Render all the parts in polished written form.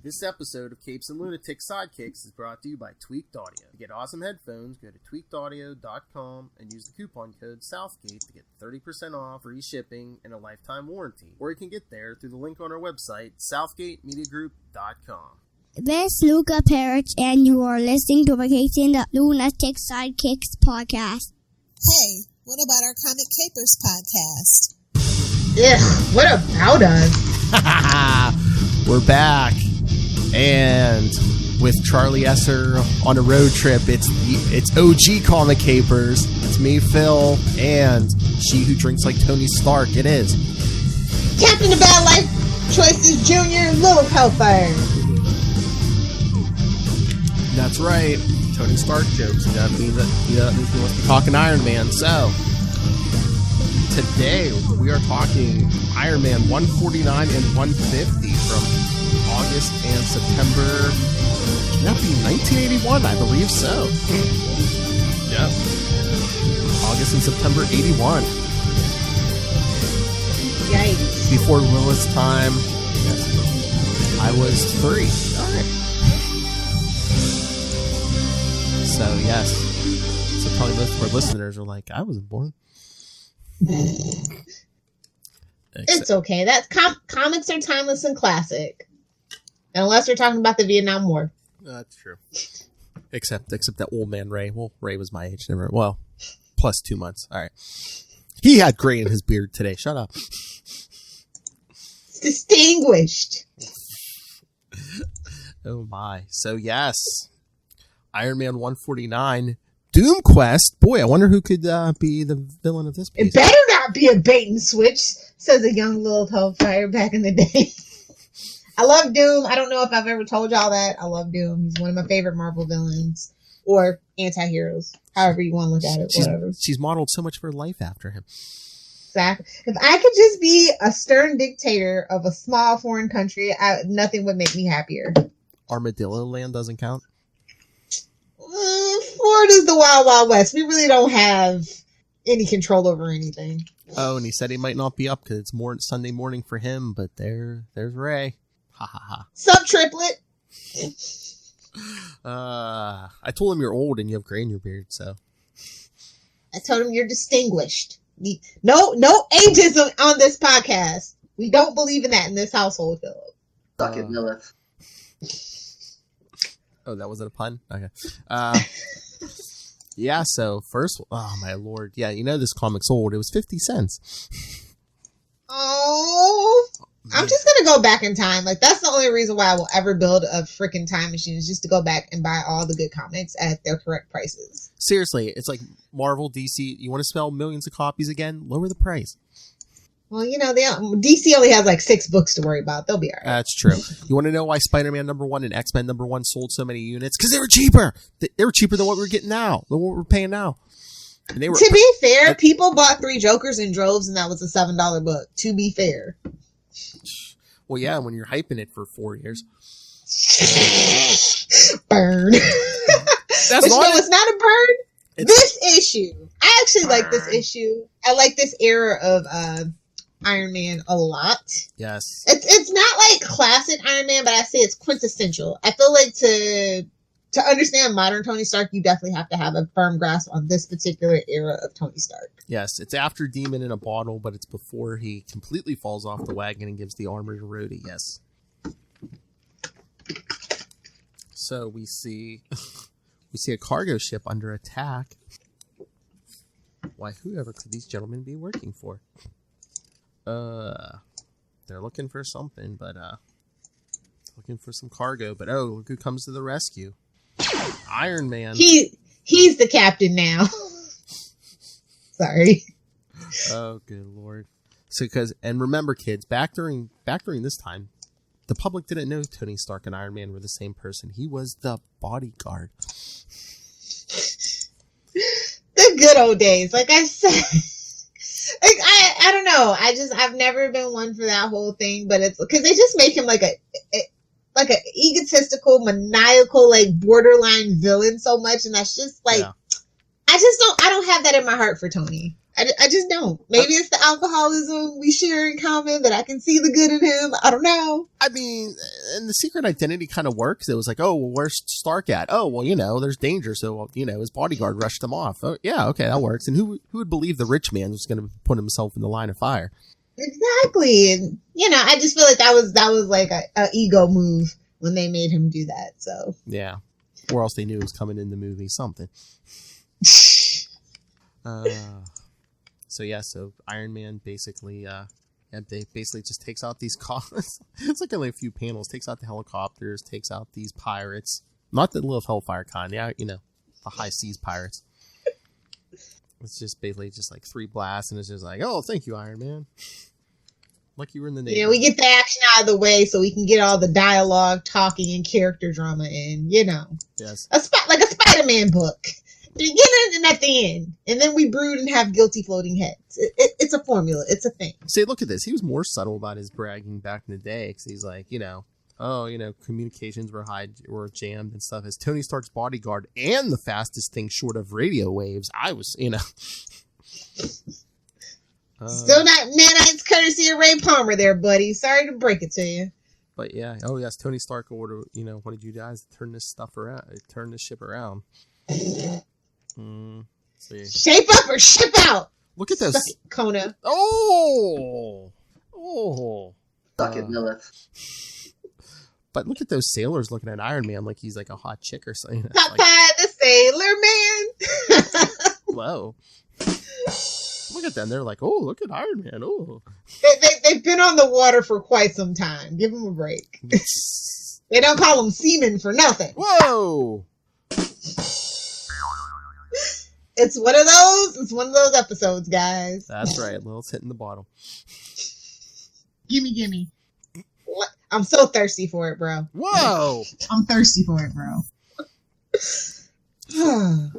This episode of Capes and Lunatic Sidekicks is brought to you by Tweaked Audio. To get awesome headphones, go to tweakedaudio.com and use the coupon code Southgate to get 30% off, free shipping, and a lifetime warranty. Or you can get there through the link on our website, southgatemediagroup.com. This is Luca Perich, and you are listening to the Capes and Lunatic Sidekicks podcast. Hey, what about our Comic Capers podcast? Ugh, what about us? We're back. And with Charlie Esser on a road trip, it's OG Comic Capers. It's me, Phil, and she who drinks like Tony Stark. It is Captain of Bad Life Choices Jr. Lilith Hellfire. That's right. Tony Stark jokes. That means he must be talking Iron Man. So today we are talking Iron Man 149 and 150 from August and September. That would be 1981, I believe so. Yeah. August and September 81. Yikes. Before Lilith's time, yes, I was 3. All right. So, yes. So probably most of our listeners are like, I wasn't born. It's okay. That's comics are timeless and classic. Unless we're talking about the Vietnam War. That's true. Except that old man Ray. Well, Ray was my age. Well, plus 2 months. All right. He had gray in his beard today. Shut up. It's distinguished. Oh my. So yes, Iron Man 149, Doom Quest. Boy, I wonder who could be the villain of this piece. It better not be a bait and switch, says a young Lilith Hellfire back in the day. I love Doom. I don't know if I've ever told y'all that. I love Doom. He's one of my favorite Marvel villains. Or anti-heroes. However you want to look at it. Whatever. She's modeled so much of her life after him. Exactly. If I could just be a stern dictator of a small foreign country, nothing would make me happier. Armadillo Land doesn't count? Florida's the Wild Wild West. We really don't have any control over anything. Oh, and he said he might not be up because it's Sunday morning for him, but there's Ray. Ha ha ha. Sup, triplet? I told him you're old and you have gray in your beard, so. I told him you're distinguished. No ageism on this podcast. We don't believe in that in this household, Philip. Fuck it, Lilith. Oh, that wasn't a pun? Okay. Yeah, so first, oh my lord. Yeah, you know this comic's old. It was 50 cents. Oh. I'm just going to go back in time. Like, that's the only reason why I will ever build a freaking time machine is just to go back and buy all the good comics at their correct prices. Seriously, it's like Marvel, DC. You want to sell millions of copies again? Lower the price. Well, you know, DC only has like 6 books to worry about. They'll be all right. That's true. You want to know why Spider-Man #1 and X-Men #1 sold so many units? Because they were cheaper. They were cheaper than what we're getting now, than what we're paying now. And they were, to be fair, people bought 3 Jokers in droves, and that was a $7 book. To be fair. Well, yeah, when you're hyping it for 4 years. Burn. That's it's not a burn. This issue. I actually like this issue. I like this era of Iron Man a lot. Yes. It's not like classic Iron Man, but I say it's quintessential. I feel like to understand modern Tony Stark, you definitely have to have a firm grasp on this particular era of Tony Stark. Yes, it's after Demon in a Bottle, but it's before he completely falls off the wagon and gives the armor to Rhodey. Yes. So we see a cargo ship under attack. Why, whoever could these gentlemen be working for? They're looking for something, but looking for some cargo. But oh, look who comes to the rescue! Iron Man. He's the captain now. Sorry. Oh, good lord. So, and remember, kids, back during this time, the public didn't know Tony Stark and Iron Man were the same person. He was the bodyguard. The good old days, like I said. Like, I don't know. I've never been one for that whole thing, but it's because they just make him like an egotistical, maniacal, like borderline villain so much, and that's just like, yeah. I don't have that in my heart for Tony. I just don't. Maybe it's the alcoholism we share in common that I can see the good in him. I don't know. I mean, and the secret identity kind of works. It was like, oh, well, where's Stark at? Oh, well, there's danger. So, his bodyguard rushed him off. Oh, yeah, okay, that works. And who would believe the rich man was going to put himself in the line of fire? Exactly. And, I just feel like that was like a ego move when they made him do that. So yeah. Or else they knew it was coming in the movie, something. So Iron Man basically just takes out these cars. It's like only a few panels. Takes out the helicopters. Takes out these pirates. Not the Lilith Hellfire kind. Yeah, the high seas pirates. It's just basically just like 3 blasts, and it's just like, oh, thank you, Iron Man. Like you were in the Navy. We get the action out of the way so we can get all the dialogue, talking, and character drama in. Yes. Like a Spider-Man book. Beginning and at the end, and then we brood and have guilty floating heads. It's a formula. It's a thing. See, look at this. He was more subtle about his bragging back in the day, because he's like, communications were jammed and stuff. As Tony Stark's bodyguard and the fastest thing short of radio waves, I was, Still not nanites courtesy of Ray Palmer there, buddy. Sorry to break it to you. But yeah, oh yes, Tony Stark wanted you guys to turn this ship around. Shape up or ship out. Look at this, Kona. Oh. Fuck it, Lilith. But look at those sailors looking at Iron Man like he's like a hot chick or something. Popeye the Sailor Man. Whoa. Look at them. They're like, oh, look at Iron Man. Oh. They've been on the water for quite some time. Give them a break. They don't call them seamen for nothing. Whoa. It's one of those episodes, guys. That's right. Lilith's hitting the bottle. Gimme. What? I'm so thirsty for it, bro. Whoa. I'm thirsty for it, bro.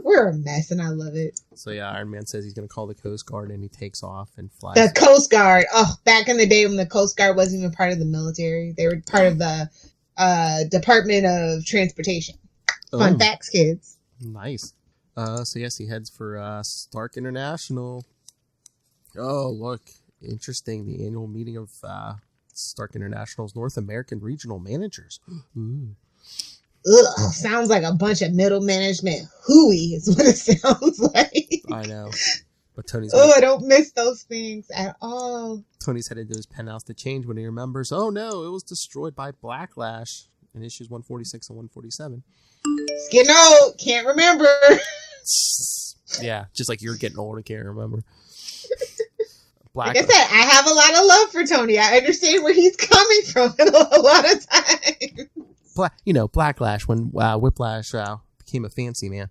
We're a mess, and I love it. So yeah, Iron Man says he's going to call the Coast Guard, and he takes off and flies. The Coast Guard. Oh, back in the day when the Coast Guard wasn't even part of the military. They were part of the Department of Transportation. Fun facts, kids. Nice. So yes, he heads for Stark International. Oh, look. Interesting. The annual meeting of Stark International's North American Regional Managers. Ooh. Ugh, sounds like a bunch of middle management hooey is what it sounds like. I know. But Tony's I don't miss those things at all. Tony's headed to his penthouse to change when he remembers, oh no, it was destroyed by Blacklash in issues 146 and 147. It's getting old. Can't remember. Yeah, just like you're getting old and can't remember. Like I said, I have a lot of love for Tony. I understand where he's coming from a lot of times. Blacklash when Whiplash became a fancy man.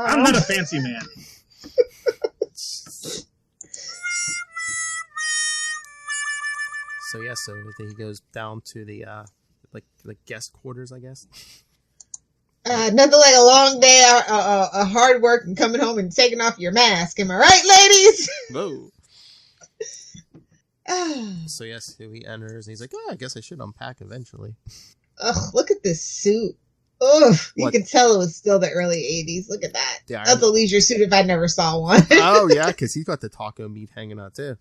I'm not a fancy man. So he goes down to the guest quarters, I guess. Nothing like a long day, a hard work, and coming home and taking off your mask. Am I right, ladies? Whoa. So yes, he enters, and he's like, I guess I should unpack eventually. Ugh, look at this suit. Ugh, you can tell it was still the early 80s. Look at that. That's a leisure suit if I never saw one. Oh, yeah, because he's got the taco meat hanging out, too.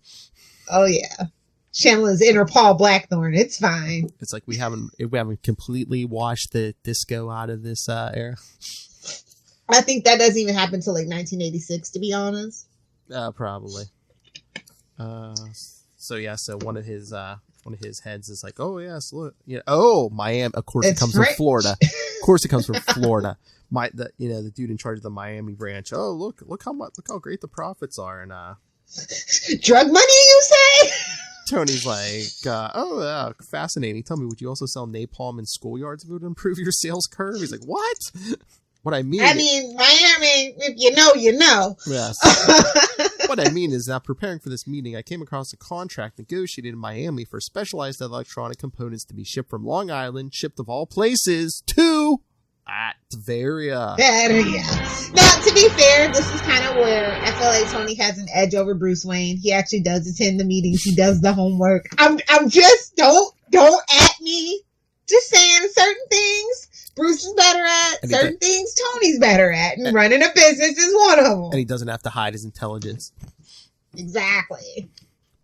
Oh, yeah. Channeling inner Paul Blackthorne. It's fine. It's like we haven't completely washed the disco out of this era. I think that doesn't even happen till like 1986, to be honest. Probably. So one of his heads is like, oh yes, look, Miami. Of course, it comes from Florida. Of course, it comes from Florida. The dude in charge of the Miami branch. Oh, look how great the profits are, and drug money, you say? Tony's like, fascinating. Tell me, would you also sell napalm in schoolyards if it would improve your sales curve? He's like, what? What I mean, Miami, if you know, you know. Yes. What I mean is that preparing for this meeting, I came across a contract negotiated in Miami for specialized electronic components to be shipped from Long Island, shipped of all places, to Tveria. Now, to be fair, this is kind of where I feel like Tony has an edge over Bruce Wayne. He actually does attend the meetings. He does the homework. I'm just, don't at me. Just saying certain things. Bruce is better at. And Certain things Tony's better at. And running a business is one of them. And he doesn't have to hide his intelligence. Exactly.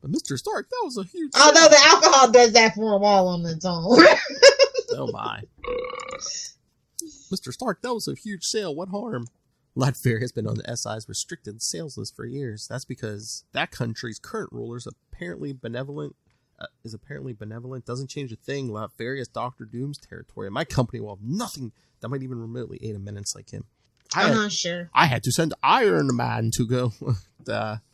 But Mr. Stark, that was a huge... Although the alcohol does that for him all on its own. Oh my. Mr. Stark, that was a huge sale. What harm? Latveria has been on the SI's restricted sales list for years. That's because that country's current ruler is apparently benevolent. Doesn't change a thing. Latveria is Dr. Doom's territory. And my company will have nothing that might even remotely aid a menace like him. Sure. I had to send Iron Man to go.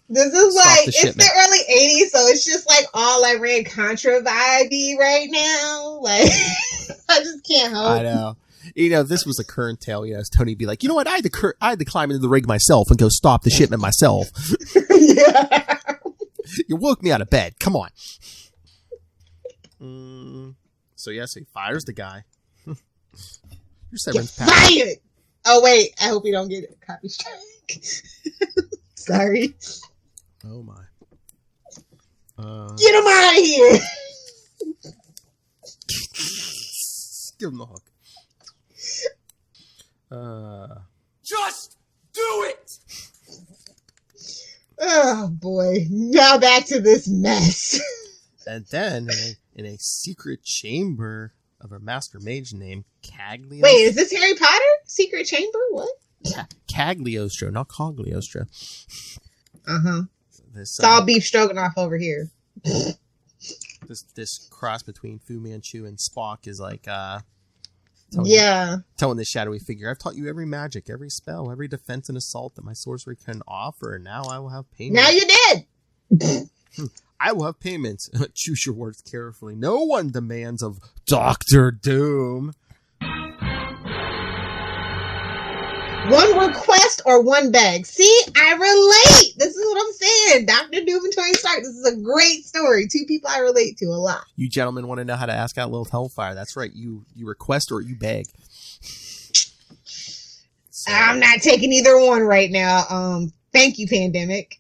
This is like, it's the early 80s, so it's just like all Iran Contra vibe right now. Like, I just can't help. I know. You know, this was a current tale. You know, as Tony be like, you know what? I had to climb into the rig myself and go stop the shipment myself. Yeah. You woke me out of bed. Come on. So yes, he fires the guy. Your severance package. Fired. Oh wait, I hope we don't get a copy strike. Sorry. Oh my. Get him out of here. Give him the hook. Just do it! Oh boy. Now back to this mess. And then in a secret chamber of a master mage named Cagliostro. Wait, is this Harry Potter? Secret chamber? What? Cagliostro, not Cogliostro. Uh-huh. It's all beef stroganoff over here. This cross between Fu Manchu and Spock is like telling this shadowy figure, I've taught you every magic, every spell, every defense and assault that my sorcery can offer, and now I will have payment. Now you're dead. I will have payments. Choose your words carefully. No one demands of Dr. Doom. One request or one beg. See, I relate. This is what I'm saying. Dr. Doom and Tony Stark. This is a great story. Two people I relate to a lot. You gentlemen want to know how to ask out Lilith Hellfire. That's right. You request or you beg. So. I'm not taking either one right now. Thank you, pandemic.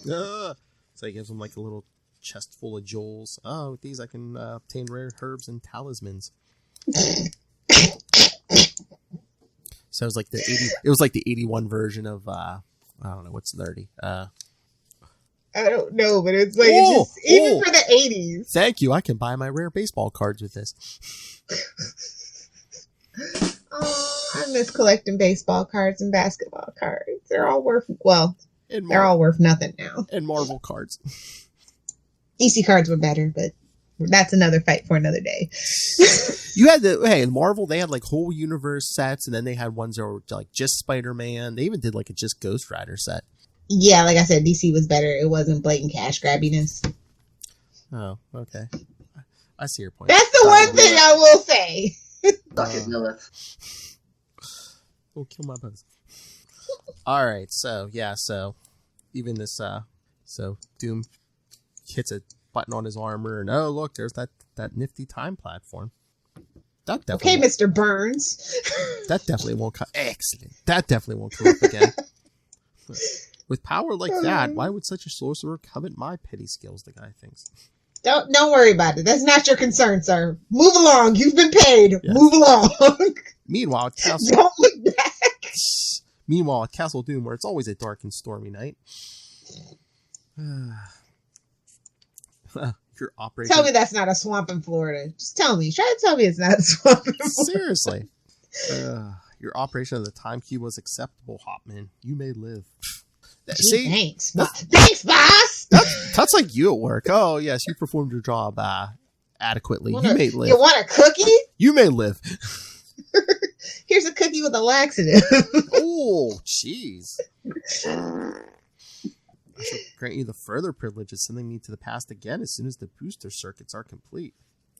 So he gives him like a little chest full of jewels. Oh, with these I can obtain rare herbs and talismans. So it was like the 81 version of I don't know what's nerdy. I don't know, but it's like even for the 80s. Thank you. I can buy my rare baseball cards with this. Oh, I miss collecting baseball cards and basketball cards. They're all worth they're all worth nothing now. And Marvel cards. DC cards were better, but that's another fight for another day. You had in Marvel, they had like whole universe sets, and then they had ones that were like just Spider-Man. They even did like a just Ghost Rider set. Yeah, like I said, DC was better. It wasn't blatant cash grabbiness. Oh, okay. I see your point. That's the one thing I will say. Lilith. Oh, kill my buzz. All right, so even this, so Doom hits a button on his armor, and oh look, there's that nifty time platform. That definitely okay, Mr. Burns. That definitely won't come. Excellent. That definitely won't come up again. With power like that, why would such a sorcerer covet my petty skills? The guy thinks. Don't worry about it. That's not your concern, sir. Move along. You've been paid. Yes. Move along. Meanwhile, at Castle. Don't look back. Meanwhile, at Castle Doom, where it's always a dark and stormy night. Your operation. Tell me that's not a swamp in Florida. Just tell me. Try to tell me it's not a swamp in Florida. Seriously. Your operation of the time cube was acceptable, Hopman. You may live. See? Thanks. Thanks, boss. That's like you at work. Oh, yes, you performed your job adequately. You may live. You want a cookie? You may live. Here's a cookie with a laxative. Oh, jeez. I shall grant you the further privilege of sending me to the past again as soon as the booster circuits are complete.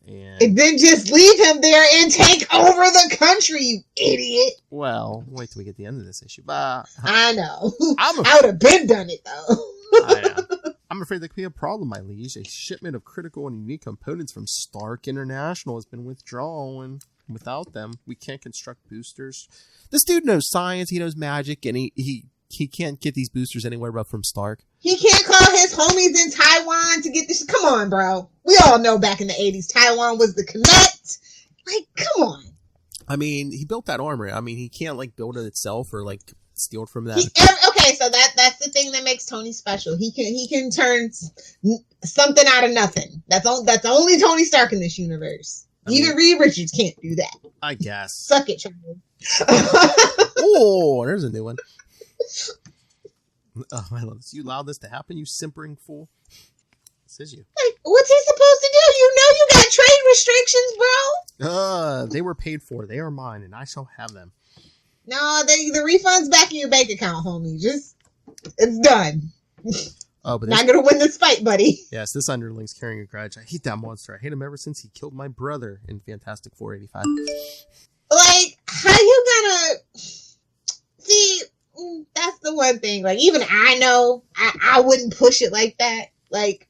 And then just leave him there and take over the country, you idiot. Well, wait till we get the end of this issue. I know. I would have been done it, though. I know. I'm afraid there could be a problem, my liege. A shipment of critical and unique components from Stark International has been withdrawn. Without them, we can't construct boosters. This dude knows science, he knows magic, and he can't get these boosters anywhere but from Stark. He can't call his homies in Taiwan to get this. Come on, bro. We all know back in the 80s, Taiwan was the connect. Like, come on. I mean, he built that armor. I mean, he can't like build it itself or like steal it from that. Okay, so that's the thing that makes Tony special. He can turn something out of nothing. That's only Tony Stark in this universe. Even Reed Richards can't do that. I guess. Suck it, Charlie. Oh, there's a new one. Oh, I love this. You allowed this to happen, you simpering fool. Says you. Like, what's he supposed to do? You know you got trade restrictions, bro. They were paid for. They are mine, and I shall have them. No, the refund's back in your bank account, homie. It's done. Oh, but not gonna win this fight, buddy. Yes, this underling's carrying a grudge. I hate that monster. I hate him ever since he killed my brother in Fantastic 485. Like, how you gonna see? That's the one thing. Like, even I know I wouldn't push it like that. Like,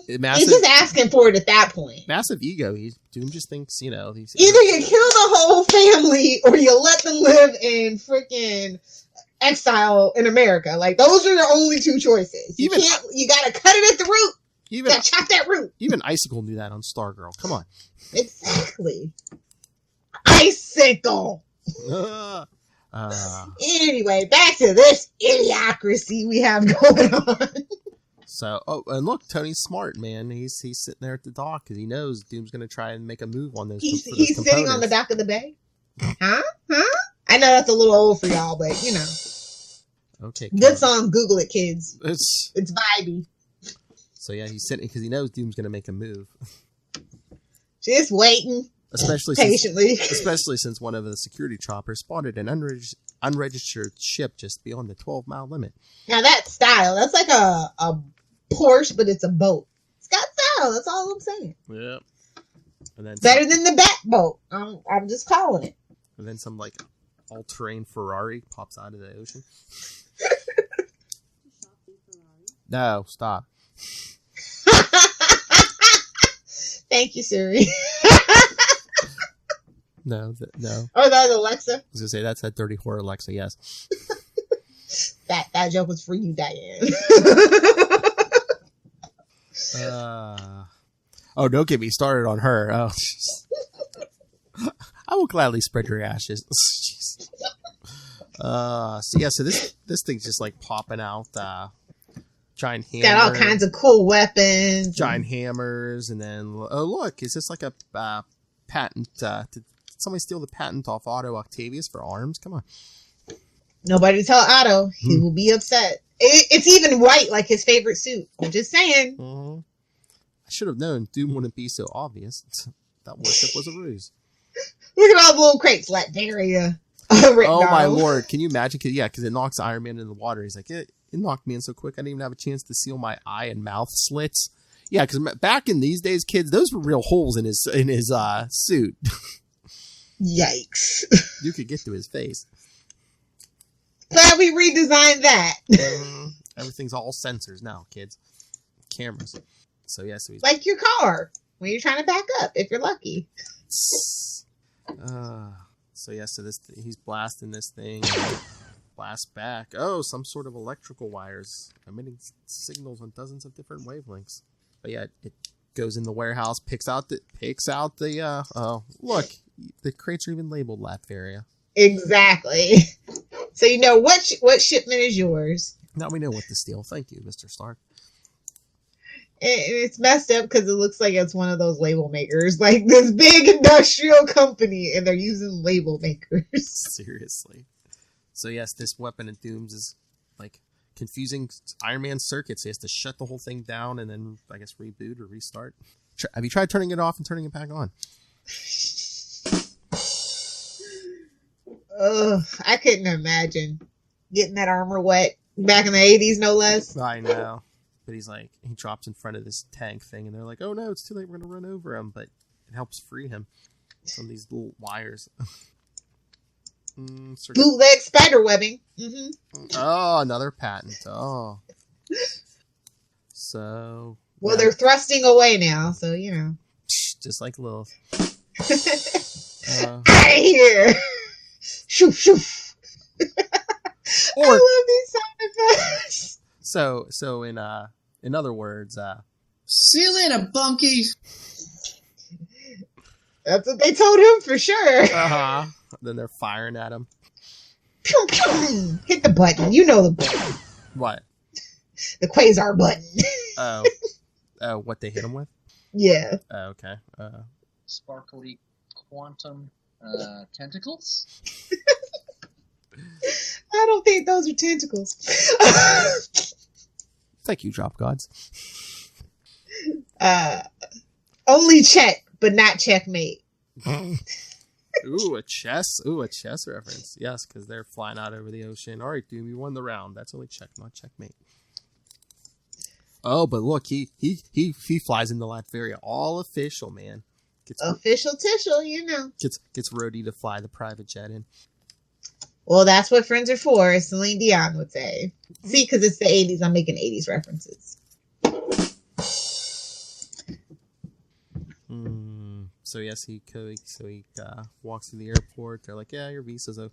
he's just asking for it at that point. Massive ego. Doom just thinks, you know. Either you kill the whole family or you let them live in freaking exile in America. Like, those are the only two choices. You gotta cut it at the root. You gotta chop that root. Even Icicle knew that on Stargirl. Come on. Exactly. Icicle. Anyway, back to this idiocracy we have going on. So, and look, Tony's smart, man. He's sitting there at the dock because he knows Doom's going to try and make a move on those. He's sitting on the dock of the bay. Huh? I know that's a little old for y'all, but you know. Okay. Good song. Google it, kids. It's vibey. So yeah, he's sitting because he knows Doom's going to make a move. Just waiting. Patiently. Especially since one of the security choppers spotted an unregistered ship just beyond the 12-mile limit. Now that style, that's like a Porsche, but it's a boat. It's got style. That's all I'm saying. Yeah. And then better than the Bat boat. I'm just calling it. And then some like all-terrain Ferrari pops out of the ocean. No, stop. Thank you, Siri. No. Oh, that's Alexa? I was going to say, that's that dirty whore Alexa, yes. That joke was for you, Diane. Oh, don't get me started on her. Oh, I will gladly spread your ashes. So this thing's just like popping out giant hammers. Got all kinds of cool weapons. Giant hammers, and then, oh, look, is this like a patent? Did somebody steal the patent off Otto Octavius for arms? Come on. Nobody tell Otto. He will be upset. It's even white, like his favorite suit. I'm just saying. Mm-hmm. I should have known Doom wouldn't be so obvious. That worship was a ruse. Look at all the little crates. Latveria. Oh, my lord. Can you imagine? Because it knocks Iron Man in the water. He's like, it knocked me in so quick, I didn't even have a chance to seal my eye and mouth slits. Yeah, because back in these days, kids, those were real holes in his suit. Yikes. You could get to his face. Glad we redesigned that. Everything's all sensors now, kids. Cameras. So, yeah. So he's like your car when you're trying to back up, if you're lucky. So, yeah, he's blasting this thing. Blast back. Oh, some sort of electrical wires emitting signals on dozens of different wavelengths. But yeah, it goes in the warehouse, picks out the look, the crates are even labeled Latveria. Exactly. So you know what shipment is yours. Now we know what to steal. Thank you, Mr. Stark. It's messed up because it looks like it's one of those label makers, like this big industrial company, and they're using label makers. Seriously. So yes, this weapon of Doom's is like confusing Iron Man's circuits. He has to shut the whole thing down and then, I guess, reboot or restart. Have you tried turning it off and turning it back on? I couldn't imagine getting that armor wet back in the 80s, no less. I know. But he drops in front of this tank thing, and they're like, oh no, it's too late, we're going to run over him. But it helps free him from these little wires. Bootleg spider webbing. Mm-hmm. Oh, another patent. Oh. So. Well, they're thrusting away now, so, you know. Just like Lilith. Out of here! Shoof, shoof. I love these sound effects. So in other words, see you later, bunkies. That's what they told him for sure. Uh-huh. Then they're firing at him. Pew, pew. Hit the button. You know the button. What? The quasar button. Oh, what they hit him with? Yeah. Oh, okay. Sparkly quantum tentacles? I don't think those are tentacles. Thank you, Drop Gods. Only check, but not checkmate. Ooh, a chess reference. Yes, because they're flying out over the ocean. All right, Doom, you won the round. That's only check, not checkmate. Oh, but look, he flies into Latveria. All official, man. Official tishel, you know. Gets Rhodey to fly the private jet in. Well, that's what friends are for, as Celine Dion would say. See, because it's the 80s, I'm making 80s references. So yes, he walks through the airport. They're like, yeah, your visa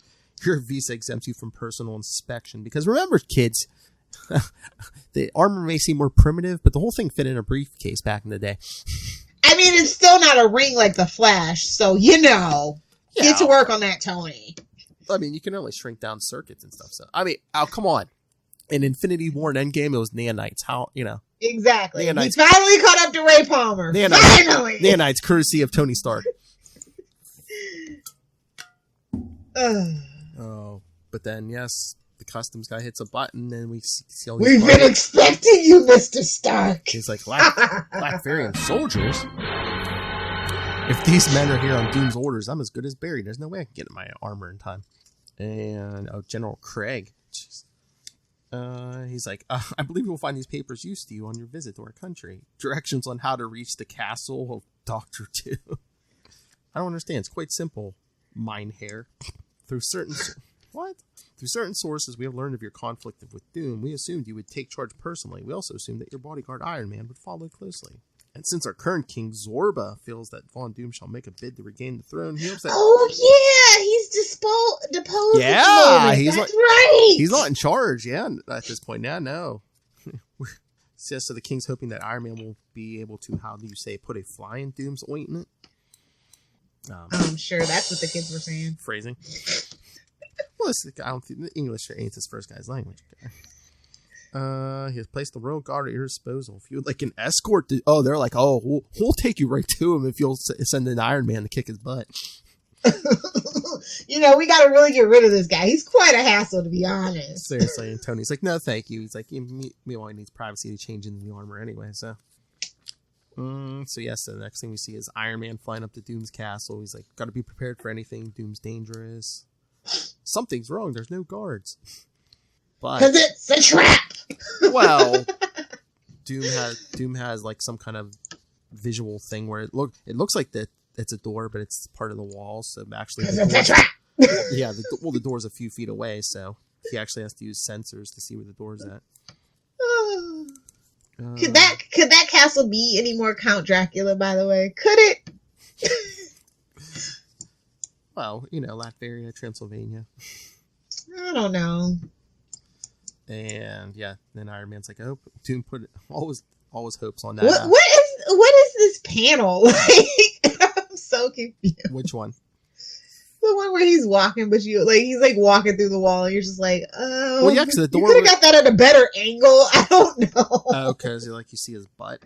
exempts you from personal inspection. Because remember, kids, the armor may seem more primitive, but the whole thing fit in a briefcase back in the day. I mean, it's still not a ring like the Flash, so get to work on that, Tony. I mean, you can only shrink down circuits and stuff. So I mean, come on. In Infinity War and Endgame, it was nanites. How, Exactly. Nanites. He's finally caught up to Ray Palmer. Finally! Nanites, courtesy of Tony Stark. Oh, but then, yes, the customs guy hits a button and we see all these... We've been expecting you, Mr. Stark. He's like, Latvian soldiers? If these men are here on Doom's orders, I'm as good as buried. There's no way I can get my armor in time. And, General Craig. Jeez. He's like, I believe you'll find these papers used to you on your visit to our country. Directions on how to reach the castle of Dr. Doom. I don't understand. It's quite simple, Minehair. Through certain sources, we have learned of your conflict with Doom. We assumed you would take charge personally. We also assumed that your bodyguard Iron Man would follow closely. And since our current king, Zorba, feels that Von Doom shall make a bid to regain the throne, he hopes that... Oh, yeah! He's deposed. Yeah! That's right! He's not in charge, at this point. Yeah, no. So the king's hoping that Iron Man will be able to, how do you say, put a fly in Doom's ointment? I'm sure that's what the kids were saying. Phrasing. Well, I don't think English ain't his first guy's language. He has placed the royal guard at your disposal. If you would like an escort, they're like, we'll take you right to him if you'll send an Iron Man to kick his butt. We got to really get rid of this guy. He's quite a hassle, to be honest. Seriously, and Tony's like, no, thank you. He's like, meanwhile, he needs privacy to change into the armor anyway. So, yes, the next thing we see is Iron Man flying up to Doom's castle. He's like, got to be prepared for anything. Doom's dangerous. Something's wrong. There's no guards. Because it's a trap. Well, Doom has like some kind of visual thing where it looks like that it's a door, but it's part of the wall. So actually, the door's a few feet away, so he actually has to use sensors to see where the door's at. Could that castle be any more Count Dracula? By the way, could it? Well, Latveria, Transylvania. I don't know. And then Iron Man's like, "Oh, Doom put always hopes on that." What is this panel like? I'm so confused. Which one? The one where he's walking, but he's like walking through the wall, and you're just like, oh. Well, yeah, because the door. You could have got that at a better angle. I don't know. Oh, because you see his butt.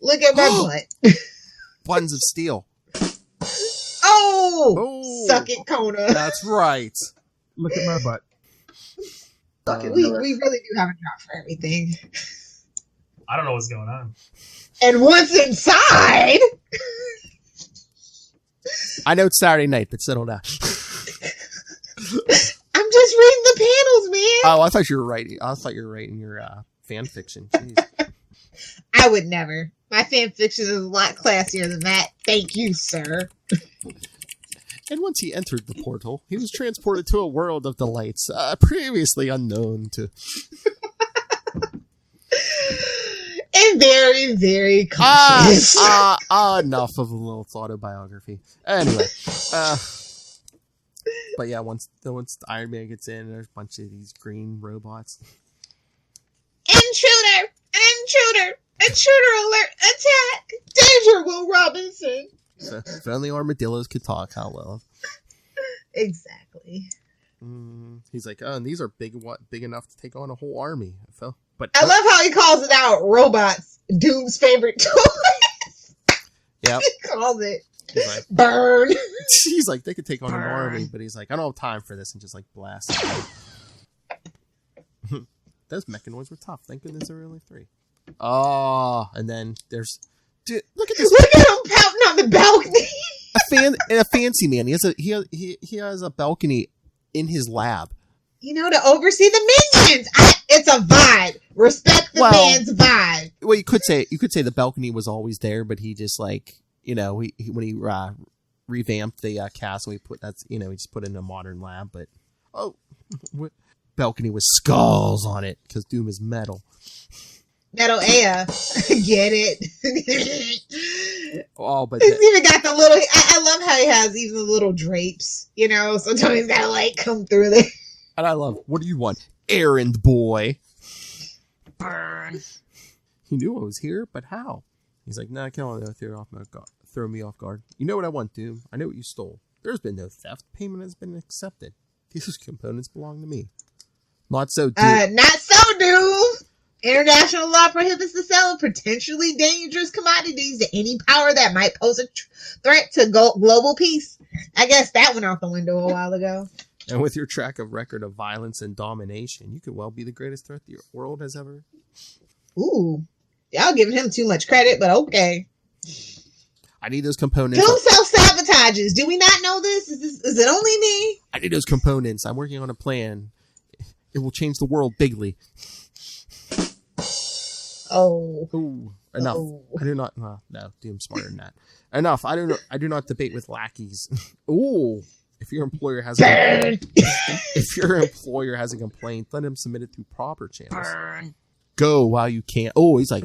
Look at my butt. Buttons of steel. Oh, suck it, Kona. That's right. Look at my butt. We really do have a drop for everything. I don't know what's going on. And once inside, I know it's Saturday night, but settle down. I'm just reading the panels, man. Oh, I thought you were writing. I thought you were writing your fan fiction. Jeez. I would never. My fan fiction is a lot classier than that. Thank you, sir. And once he entered the portal, he was transported to a world of delights previously unknown to. And very, very cautious. Enough of Lilith's autobiography. Anyway, but yeah, once Iron Man gets in, there's a bunch of these green robots. Intruder alert, attack, danger, Will Robinson. So, if only armadillos could talk, how well. Exactly. He's like, oh, and these are big enough to take on a whole army. But I love how he calls it out. Robots, Doom's favorite toy. Yep. He calls it. He's like, burn. He's like, they could take on an army, but he's like, I don't have time for this, and just like blast. Those mechanoids were tough. Thank goodness there were only 3. Oh, and then there's, dude, look at this. Look at him pouting on the balcony. A fancy man. He has a balcony in his lab. You know, to oversee the minions. It's a vibe. Respect the man's vibe. Well, you could say the balcony was always there, but he just like, when he revamped the castle, he just put it in a modern lab. But balcony with skulls on it because Doom is metal. Metal air. Get it? Oh, but he's even got the little. I love how he has even the little drapes. So Tony's got to like come through there. And I love. What do you want, errand boy? Burn. He knew I was here, but how? He's like, nah, come on, throw me off guard. You know what I want, Doom? I know what you stole. There's been no theft. Payment has been accepted. These components belong to me. Not so, Doom. Not so, Doom. International law prohibits the sale of potentially dangerous commodities to any power that might pose a threat to global peace. I guess that went out the window a while ago. And with your track of record of violence and domination, you could well be the greatest threat the world has ever. Ooh. Y'all giving him too much credit, but okay. I need those components. Doom self-sabotages. Do we not know this? Is it only me? I need those components. I'm working on a plan. It will change the world bigly. Oh. Ooh, enough. Oh. I do not. No, Doom's smarter than that. Enough. I do not debate with lackeys. Ooh. If your employer has a complaint, let him submit it through proper channels. Burn. Go while you can. Oh, he's like,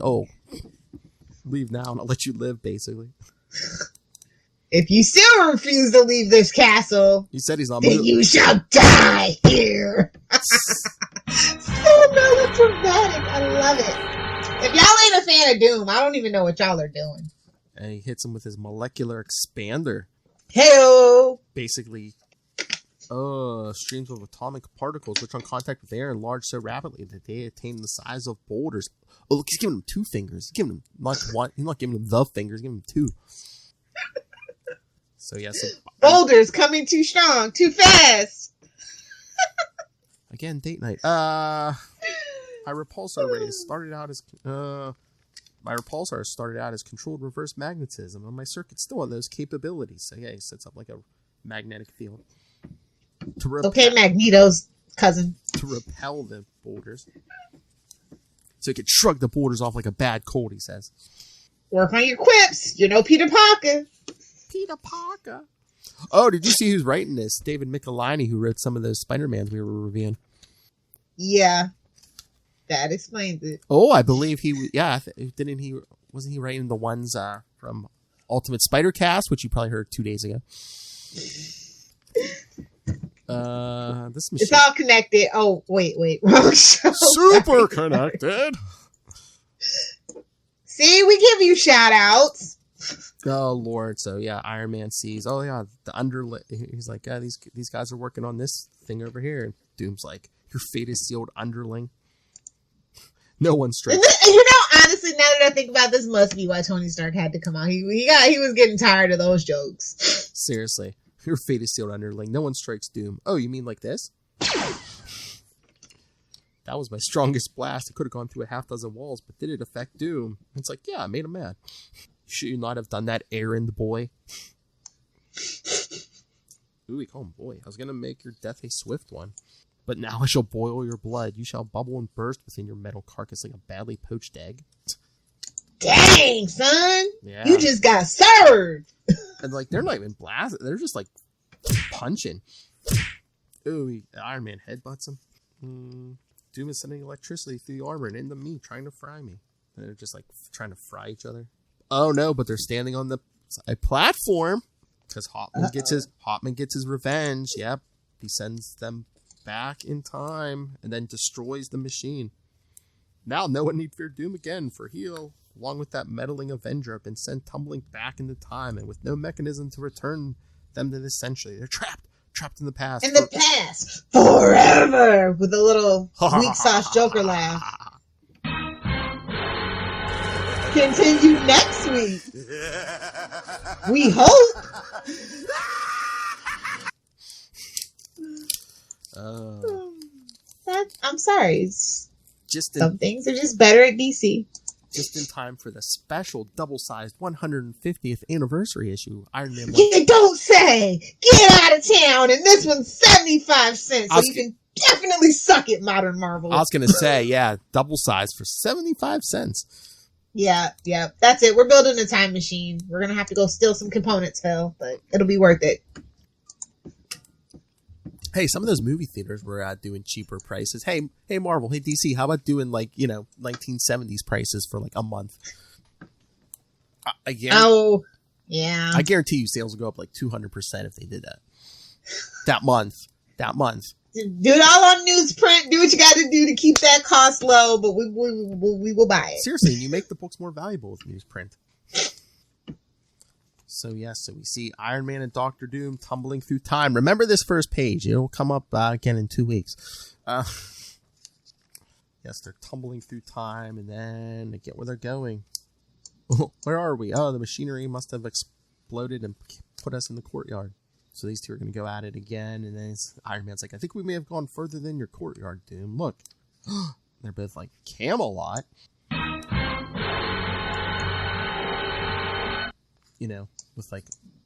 leave now and I'll let you live, basically. If you still refuse to leave this castle, He said he's not then you shall die here. So melodramatic. I love it. If y'all ain't a fan of Doom, I don't even know what y'all are doing. And he hits him with his molecular expander. Heyo. Basically, streams of atomic particles which are in contact with air enlarge so rapidly that they attain the size of boulders. Oh, look, he's giving him 2 fingers. He's giving him not one. He's not giving him the fingers. He's giving him 2. So yes, Boulders coming too strong, too fast. again, date night. My repulsor started out as controlled reverse magnetism, and my circuit still have those capabilities. So yeah, he sets up like a magnetic field Okay, Magneto's cousin. to repel the boulders. So he could shrug the boulders off like a bad cold. He says, Work on your quips. You know Peter Parker. Peter Parker. Oh, did you see who's writing this? David Michelinie, who wrote some of those Spider-Mans we were reviewing. Yeah, that explains it. Oh, I believe wasn't he writing the ones from Ultimate Spider-Cast, which you probably heard 2 days ago? This machine. It's all connected. Oh, wait. Wrong show. Super connected. See, we give you shout outs. Oh Lord! So yeah, Iron Man sees. Oh yeah, the underling. He's like, yeah, these guys are working on this thing over here. And Doom's like, your fate is sealed, underling. No one straight. Honestly, now that I think about this, must be why Tony Stark had to come out. He was getting tired of those jokes. Seriously, your fate is sealed, underling. No one strikes Doom. Oh, you mean like this? That was my strongest blast. It could have gone through a half dozen walls, but did it affect Doom? It's like, yeah, I made him mad. Should you not have done that, errand boy? Ooh, we call him boy. I was going to make your death a swift one. But now I shall boil your blood. You shall bubble and burst within your metal carcass like a badly poached egg. Dang, son. Yeah. You just got served. And like, they're not even blasting. They're just like punching. Ooh, Iron Man headbutts him. Doom is sending electricity through the armor and into me, trying to fry me. And they're just like trying to fry each other. Oh no, but they're standing on a platform because Hotman gets his revenge. Yep, he sends them back in time and then destroys the machine. Now no one need fear Doom again, for he'll along with that meddling Avenger, have been sent tumbling back into time, and with no mechanism to return them to this century. They're trapped in the past. In the past, forever, with a little weak sauce Joker laugh. Continue next week. We hope. I'm sorry. Some things are just better at DC. Just in time for the special double-sized 150th anniversary issue, Iron Man 1. You don't say! Get out of town! And this one's 75 cents, so you can definitely suck it, Modern Marvel. I was going to say, yeah, double-sized for 75 cents. Yeah, that's it. We're building a time machine. We're going to have to go steal some components, Phil, but it'll be worth it. Hey, some of those movie theaters were doing cheaper prices. Hey, Marvel, hey, DC, how about doing 1970s prices for a month? I guarantee you sales will go up 200% if they did that. That month. Do it all on newsprint. Do what you got to do to keep that cost low, but we will buy it. Seriously, you make the books more valuable with newsprint. So we see Iron Man and Doctor Doom tumbling through time. Remember this first page. It'll come up again in 2 weeks. Yes, they're tumbling through time, and then they get where they're going. Where are we? Oh, the machinery must have exploded and put us in the courtyard. So these two are going to go at it again, and then Iron Man's like, I think we may have gone further than your courtyard, Doom. Look. They're both like, Camelot? With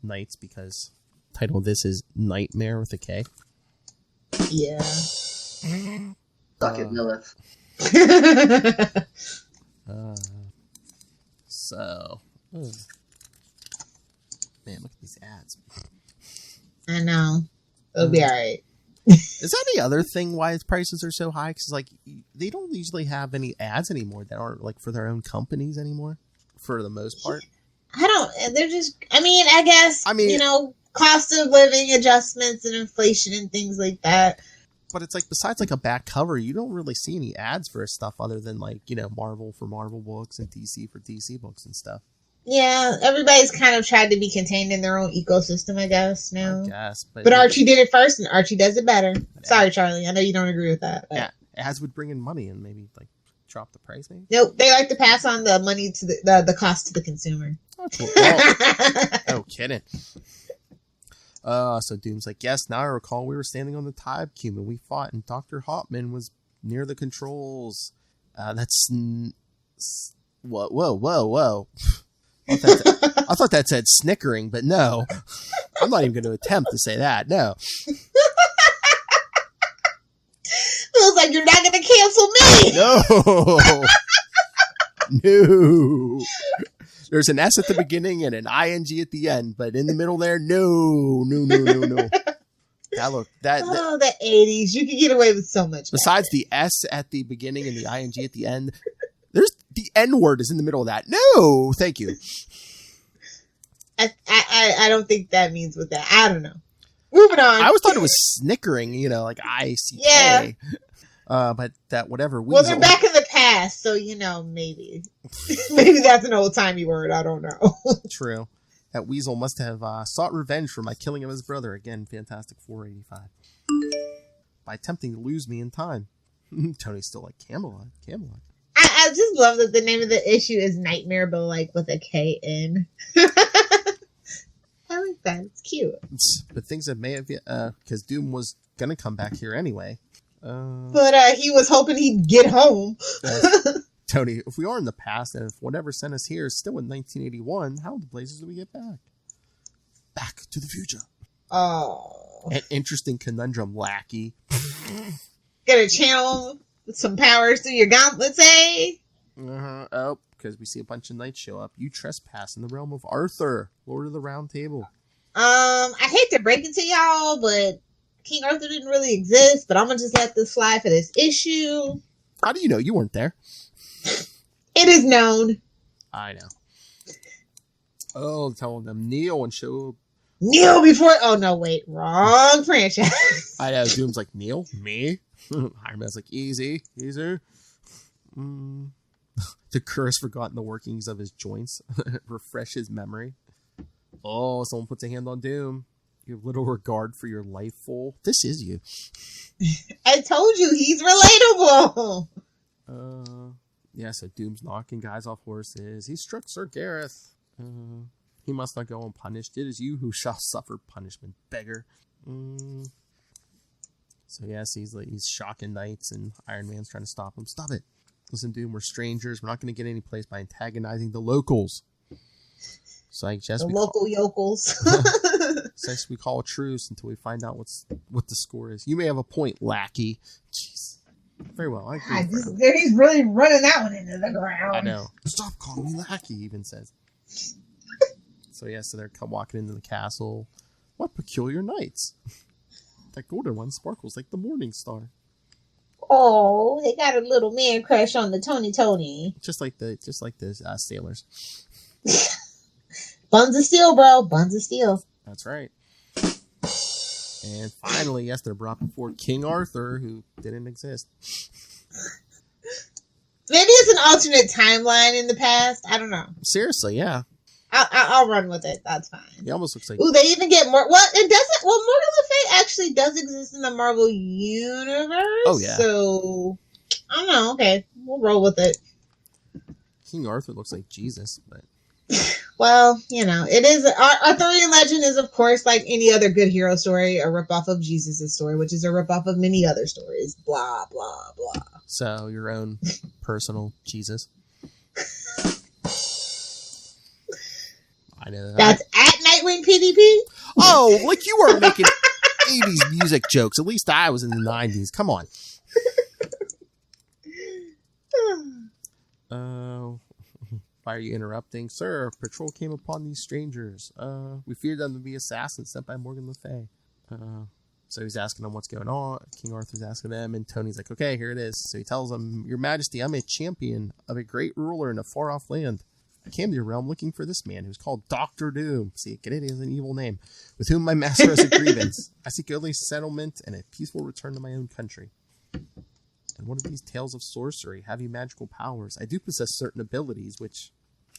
knights, because the title of this is Nightmare with a K. Yeah. Suck it, Lilith. Man, look at these ads. I know. It'll be alright. Is that the other thing why its prices are so high? Because they don't usually have any ads anymore that aren't for their own companies anymore, for the most part. They're just, I guess, cost of living adjustments and inflation and things like that. But it's besides a back cover, you don't really see any ads for stuff other than Marvel for Marvel books and DC for DC books and stuff. Yeah, everybody's kind of tried to be contained in their own ecosystem, I guess, now. I guess. But Archie did it first, and Archie does it better. Sorry, Charlie. I know you don't agree with that. But. Yeah, ads would bring in money and maybe, drop the price, maybe? Nope, they like to pass on the money to the cost to the consumer. Oh, cool. Well, no kidding. So Doom's like, yes, now I recall we were standing on the Tide Cube and we fought, and Dr. Hopman was near the controls. Whoa. I thought that said snickering, but no. I'm not even going to attempt to say that, no. Feels like you're not going to cancel me! No. There's an S at the beginning and an ING at the end, but in the middle there, no. The 80s. You can get away with so much. Besides the S at the beginning and the ING at the end, there's the N word is in the middle of that. No, thank you. I don't think that means with that. I don't know. Moving on. I always thought it was snickering, ICK. Yeah. But that whatever. Well, they're back in the past, so maybe. Maybe that's an old-timey word. I don't know. True. That weasel must have sought revenge for my killing of his brother. Again, Fantastic 485. By attempting to lose me in time. Tony's still like, Camelot. I just love that the name of the issue is Nightmare, but with a K-N. I like that. It's cute. But things that may have, because Doom was going to come back here anyway. But he was hoping he'd get home. Tony, if we are in the past, and if whatever sent us here is still in 1981, how the blazes do we get back? Back to the future. Oh. An interesting conundrum, lackey. Gonna channel some powers through your gauntlets, eh? Oh, because we see a bunch of knights show up. You trespass in the realm of Arthur, Lord of the Round Table. I hate to break it to y'all, but King Arthur didn't really exist, but I'm gonna just let this slide for this issue. How do you know? You weren't there. It is known. I know. Oh, telling them kneel and show. Kneel before. Oh no, wait, wrong franchise. I know. Doom's like, kneel? Me? Iron Man's like, easy. The curse forgotten the workings of his joints. Refresh his memory. Oh, someone puts a hand on Doom. You have little regard for your life, fool. This is you. I told you, he's relatable. Yeah, so Doom's knocking guys off horses. He struck Sir Gareth. He must not go unpunished. It is you who shall suffer punishment, beggar. So yes, he's shocking knights, and Iron Man's trying to stop him. Stop it. Listen, Doom, we're strangers. We're not going to get any place by antagonizing the locals. So I guess yokels. So we call a truce until we find out what the score is. You may have a point, lackey. Jeez. Very well. I agree. He's really running that one into the ground. I know. Stop calling me lackey, he even says. So yeah, so they're walking into the castle. What peculiar knights. That golden one sparkles like the morning star. Oh, they got a little man crush on the Tony. Just like the sailors. Buns of steel, bro. Buns of steel. That's right. And finally, yes, they're brought before King Arthur, who didn't exist. Maybe it's an alternate timeline in the past. I don't know. Seriously, yeah. I'll run with it. That's fine. He almost looks like... Ooh, they even get more... Well, it doesn't... Well, Morgan Le Fay actually does exist in the Marvel Universe. Oh, yeah. So, I don't know. Okay, we'll roll with it. King Arthur looks like Jesus, but... Well, you know, it is... Arthurian legend is, of course, like any other good hero story, a ripoff of Jesus' story, which is a ripoff of many other stories. Blah, blah, blah. So, your own personal Jesus. I know that. That's at Nightwing PDP? Oh, like you were making 80s music jokes. At least I was in the 90s. Come on. Why are you interrupting? Sir, patrol came upon these strangers. We feared them to be assassins sent by Morgan Le Fay. So he's asking them what's going on. King Arthur's asking them, and Tony's like, okay, here it is. So he tells them, Your Majesty, I'm a champion of a great ruler in a far-off land. I came to your realm looking for this man who's called Dr. Doom. See, get it? He has an evil name. With whom my master has a grievance. I seek only settlement and a peaceful return to my own country. And one of these tales of sorcery, have you magical powers? I do possess certain abilities, which...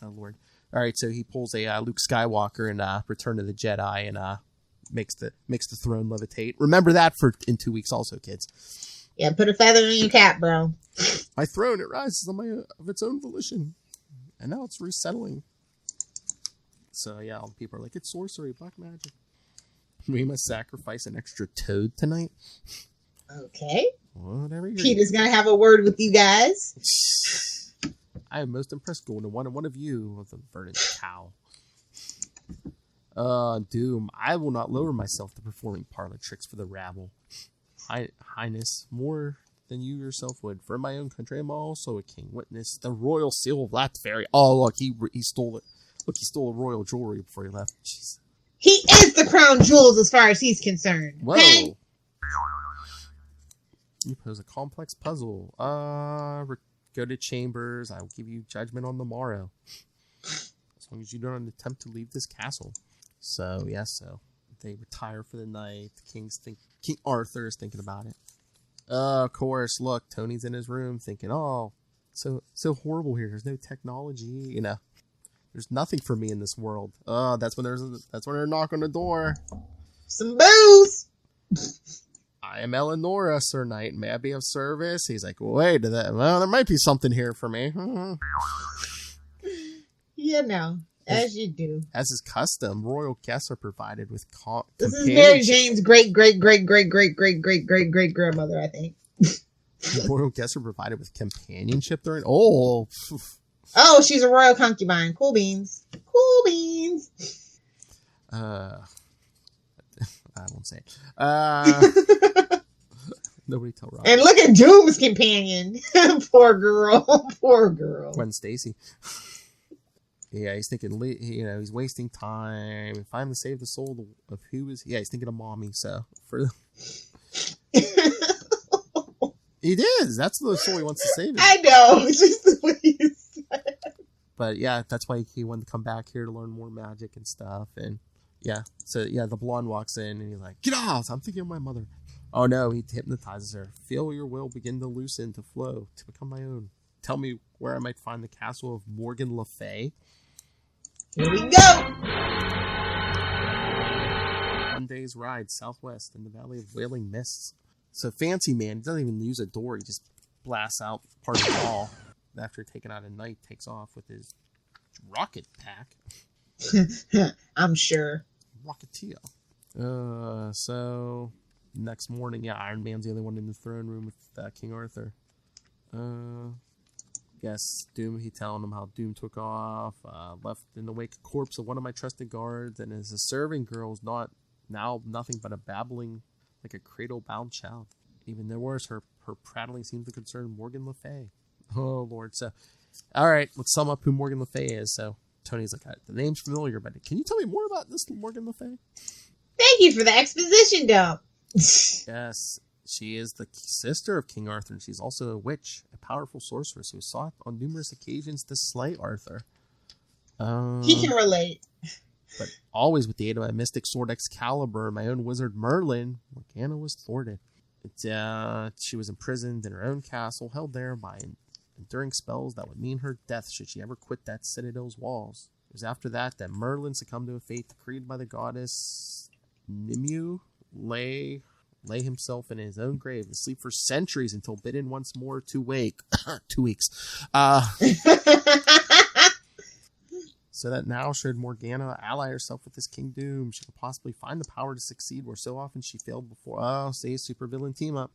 Oh, Lord. All right, so he pulls a Luke Skywalker in Return of the Jedi and makes the throne levitate. Remember that in 2 weeks also, kids. Yeah, put a feather in your cap, bro. My throne, it rises of its own volition. And now it's resettling. So, yeah, all the people are like, it's sorcery, black magic. We must sacrifice an extra toad tonight. Okay. Whatever you're... Peter's going to have a word with you guys. I am most impressed, Golden One, and one of you with a verdant cow. Doom, I will not lower myself to performing parlor tricks for the rabble. Highness, more than you yourself would. For my own country, I am also a king. Witness the royal seal of Latveria. Oh, look, he stole it. Look, he stole a royal jewelry before he left. Jeez. He is the crown jewels as far as he's concerned. Whoa. Okay? You pose a complex puzzle. Go to chambers. I will give you judgment on the morrow. As long as you don't attempt to leave this castle. So, yes, so they retire for the night. King Arthur is thinking about it. Of course, look, Tony's in his room thinking, oh, so horrible here. There's no technology, you know. There's nothing for me in this world. That's when they're a knock on the door. Some booze. I am Eleonora, Sir Knight. May I be of service? He's like, wait, well, there might be something here for me. You know, as you do. As is custom, royal guests are provided with This is Mary Jane's great grandmother, I think. Royal guests are provided with companionship during... Oh, she's a royal concubine. Cool beans. I won't say it. Nobody tell Rob. And look at Doom's companion. Poor girl. Gwen Stacy. Yeah, he's thinking, he's wasting time. If I'm to save the soul of who is... Yeah, he's thinking of mommy, so... It is. That's the soul he wants to save. I know. It's just the way you said. But yeah, that's why he wanted to come back here to learn more magic and stuff. And yeah, so yeah, the blonde walks in and he's like, get off! I'm thinking of my mother. Oh no, he hypnotizes her. Feel your will begin to loosen, to flow, to become my own. tell me where I might find the castle of Morgan Le Fay? Here we go. 1 day's ride southwest in the Valley of Wailing Mists. So Fancy Man, he doesn't even use a door. He just blasts out part of the wall. After taking out a knight, takes off with his rocket pack. I'm sure. Rocketeer. So next morning, yeah, Iron Man's the only one in the throne room with King Arthur. Guess Doom, he telling him how Doom took off, left in the wake a corpse of one of my trusted guards, and as a serving girl is not now nothing but a babbling, like a cradle-bound child. Even worse, her prattling seems to concern Morgan Le Fay. Oh, Lord. So, all right, let's sum up who Morgan Le Fay is. So, Tony's like, the name's familiar, but can you tell me more about this Morgan Le Fay? Thank you for the exposition dump. Yes, she is the sister of King Arthur, and she's also a witch, a powerful sorceress who sought on numerous occasions to slay Arthur. He can relate. But always with the aid of my mystic sword Excalibur and my own wizard Merlin, Morgana was thwarted. She was imprisoned in her own castle, held there by enduring spells that would mean her death should she ever quit that citadel's walls. It was after that Merlin succumbed to a fate decreed by the goddess Nimue, lay himself in his own grave and sleep for centuries until bidden once more to wake. 2 weeks. So that now should Morgana ally herself with this King Doom, she could possibly find the power to succeed where so often she failed before. Oh, say supervillain team up.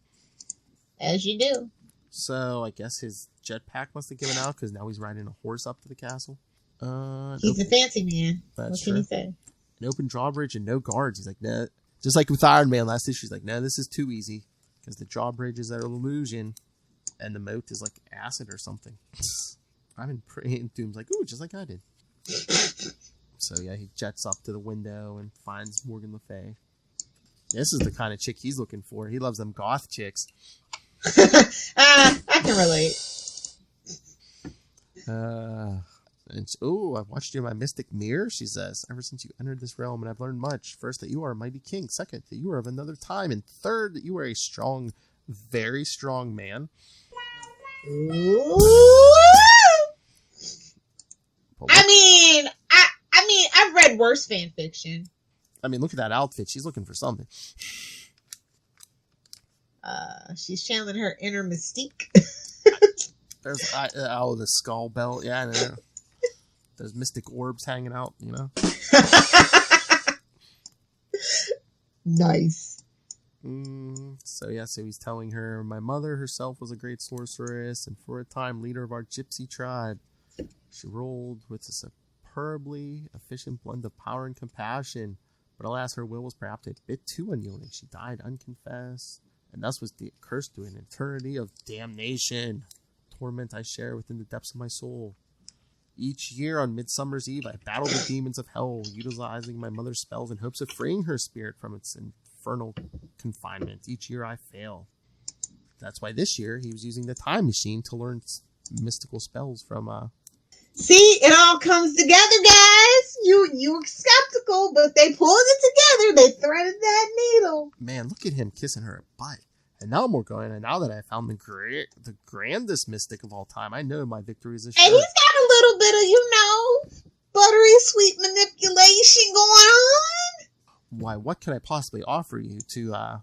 As you do. So I guess his jetpack must have given out because now he's riding a horse up to the castle. He's a fancy man. What can you say? An open drawbridge and no guards. He's like, nah. Just like with Iron Man last issue, he's like, no, this is too easy because the drawbridge is an illusion and the moat is like acid or something. I've been praying. Doom's like, ooh, just like I did. So yeah, he jets up to the window and finds Morgan Le Fay. This is the kind of chick he's looking for. He loves them goth chicks. I can relate. I've watched you in my mystic mirror, she says. Ever since you entered this realm, and I've learned much. First, that you are a mighty king. Second, that you are of another time. And third, that you are a strong, very strong man. Ooh. I've read worse fan fiction. I mean, look at that outfit. She's looking for something. She's channeling her inner mystique. There's the skull belt. Yeah, I know. There's mystic orbs hanging out, you know. Nice. So he's telling her, my mother herself was a great sorceress, and for a time leader of our gypsy tribe. She ruled with a superbly efficient blend of power and compassion, but alas, her will was perhaps a bit too unyielding. She died unconfessed, and thus was cursed to an eternity of damnation. Torment I share within the depths of my soul. Each year on Midsummer's Eve, I battle the demons of hell, utilizing my mother's spells in hopes of freeing her spirit from its infernal confinement. Each year I fail. That's why this year he was using the time machine to learn mystical spells from See, it all comes together, guys. You were skeptical, but they pulled it together. They threaded that needle. Man, look at him kissing her butt. And now we're going, and now that I found the grandest mystic of all time, I know my victory is assured. And he's got a little bit of, buttery sweet manipulation going on. Why, what can I possibly offer you to,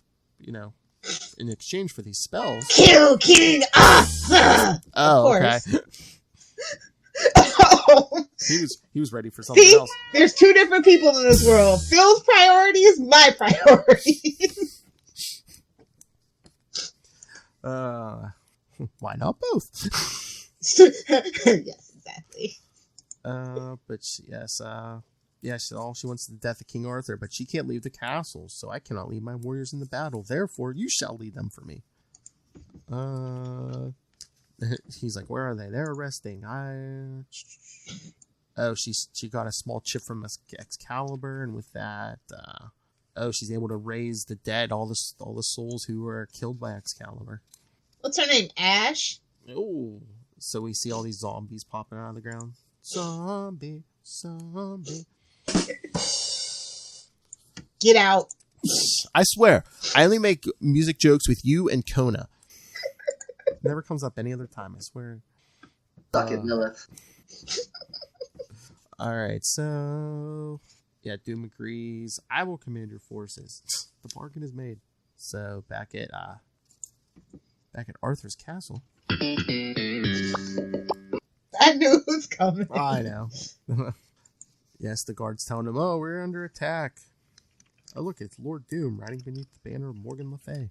in exchange for these spells? Kill King Arthur! Oh, okay. Oh. He was ready for something else. There's two different people in this world. Phil's priority is my priority. Why not both? Yes, exactly. But all she wants is the death of King Arthur, but she can't leave the castle, so I cannot lead my warriors in the battle. Therefore, you shall lead them for me. He's like, where are they? They're resting. She got a small chip from Excalibur, and with that, she's able to raise the dead, all the souls who were killed by Excalibur. What's her name? Ash? Oh, so we see all these zombies popping out of the ground. Zombie. Get out. I swear, I only make music jokes with you and Kona. It never comes up any other time, I swear. Suck it, Lilith. All right, so yeah, Doom agrees. I will command your forces. The bargain is made. So back at Arthur's castle. I knew it was coming. I know. Yes, the guard's telling him, "Oh, we're under attack." Oh, look, it's Lord Doom riding beneath the banner of Morgan Le Fay.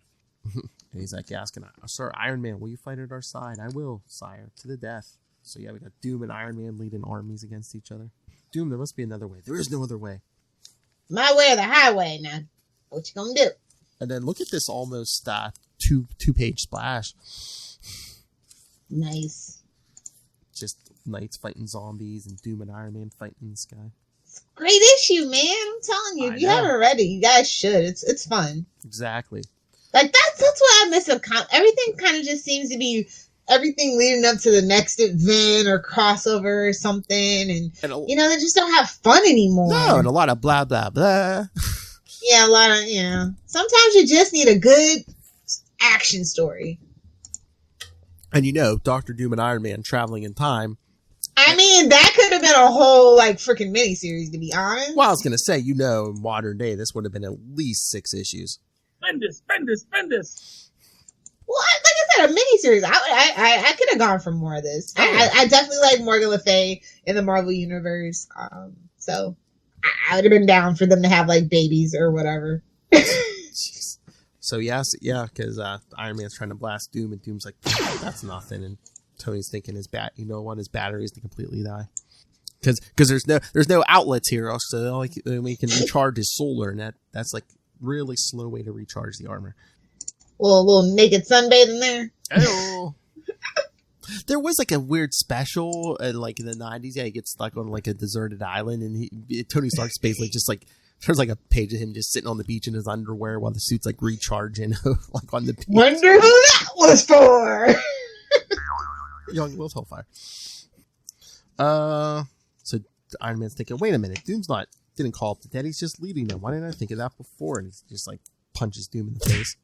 And he's like asking, "Sir Iron Man, will you fight at our side?" "I will, sire, to the death." So yeah, we got Doom and Iron Man leading armies against each other. Doom, there must be another way. There is no other way. My way or the highway now. What you gonna do? And then look at this almost two-page splash. Nice. Just knights fighting zombies and Doom and Iron Man fighting in the sky. Great issue, man. I'm telling you. I If you know. haven't read it, you guys should. It's fun. Exactly. Like that's what I miss of everything kind of just seems to be everything leading up to the next event or crossover or something, and they just don't have fun anymore. No, and a lot of blah blah blah. Yeah, a lot of sometimes you just need a good action story. And Dr. Doom and Iron Man traveling in time. I mean, that could have been a whole freaking miniseries, to be honest. Well, I was gonna say, in modern day, this would have been at least 6 issues. Bendis. Well, like I said, a miniseries. I could have gone for more of this. I definitely like Morgan Le Fay in the Marvel Universe. So I would have been down for them to have babies or whatever. Jeez. So yeah, because Iron Man's trying to blast Doom, and Doom's like, "That's nothing." And Tony's thinking his batteries to completely die. Because there's no outlets here, so he can recharge his solar, and that's really slow way to recharge the armor. Well, a little naked sunbathing there. Oh. There was a weird special in in the 90s. Yeah, he gets stuck on a deserted island, and Tony Stark's basically just there's a page of him just sitting on the beach in his underwear while the suit's recharging on the beach. Wonder who that was for. Young Will Hellfire. So Iron Man's thinking, wait a minute, Doom's didn't call up the dead, he's just leading them. Why didn't I think of that before? And he just punches Doom in the face.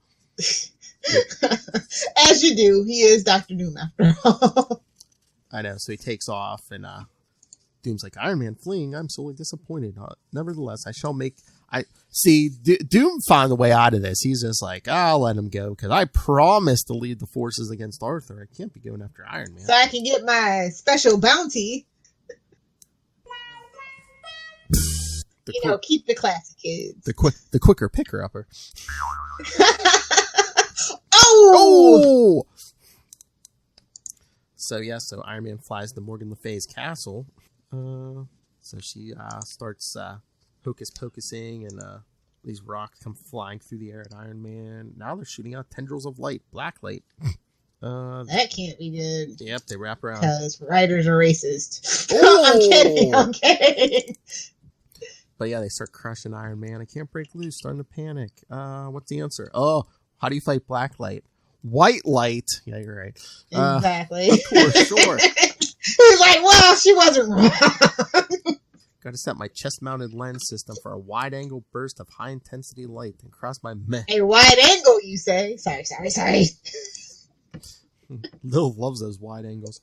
As you do, he is Dr. Doom after all. I know, so he takes off, and Doom's like, "Iron Man fleeing, I'm sorely disappointed. Nevertheless, I shall make..." Doom found a way out of this. He's just I'll let him go, because I promised to lead the forces against Arthur. I can't be going after Iron Man. So I can get my special bounty. Keep the classic kids. The quicker picker-upper. Oh! So Iron Man flies to Morgan Le Fay's castle. So she starts hocus pocusing, and these rocks come flying through the air at Iron Man. Now they're shooting out tendrils of light, black light. That can't be good. Yep, they wrap around. Because writers are racist. Oh! I'm kidding. But yeah, they start crushing Iron Man. I can't break loose, starting to panic. What's the answer? Oh, how do you fight black light? White light. Yeah, you're right. Exactly. Of course, sure. He's well, she wasn't wrong. Got to set my chest-mounted lens system for a wide-angle burst of high-intensity light and cross my meh. A wide angle, you say? Sorry. Lil loves those wide angles.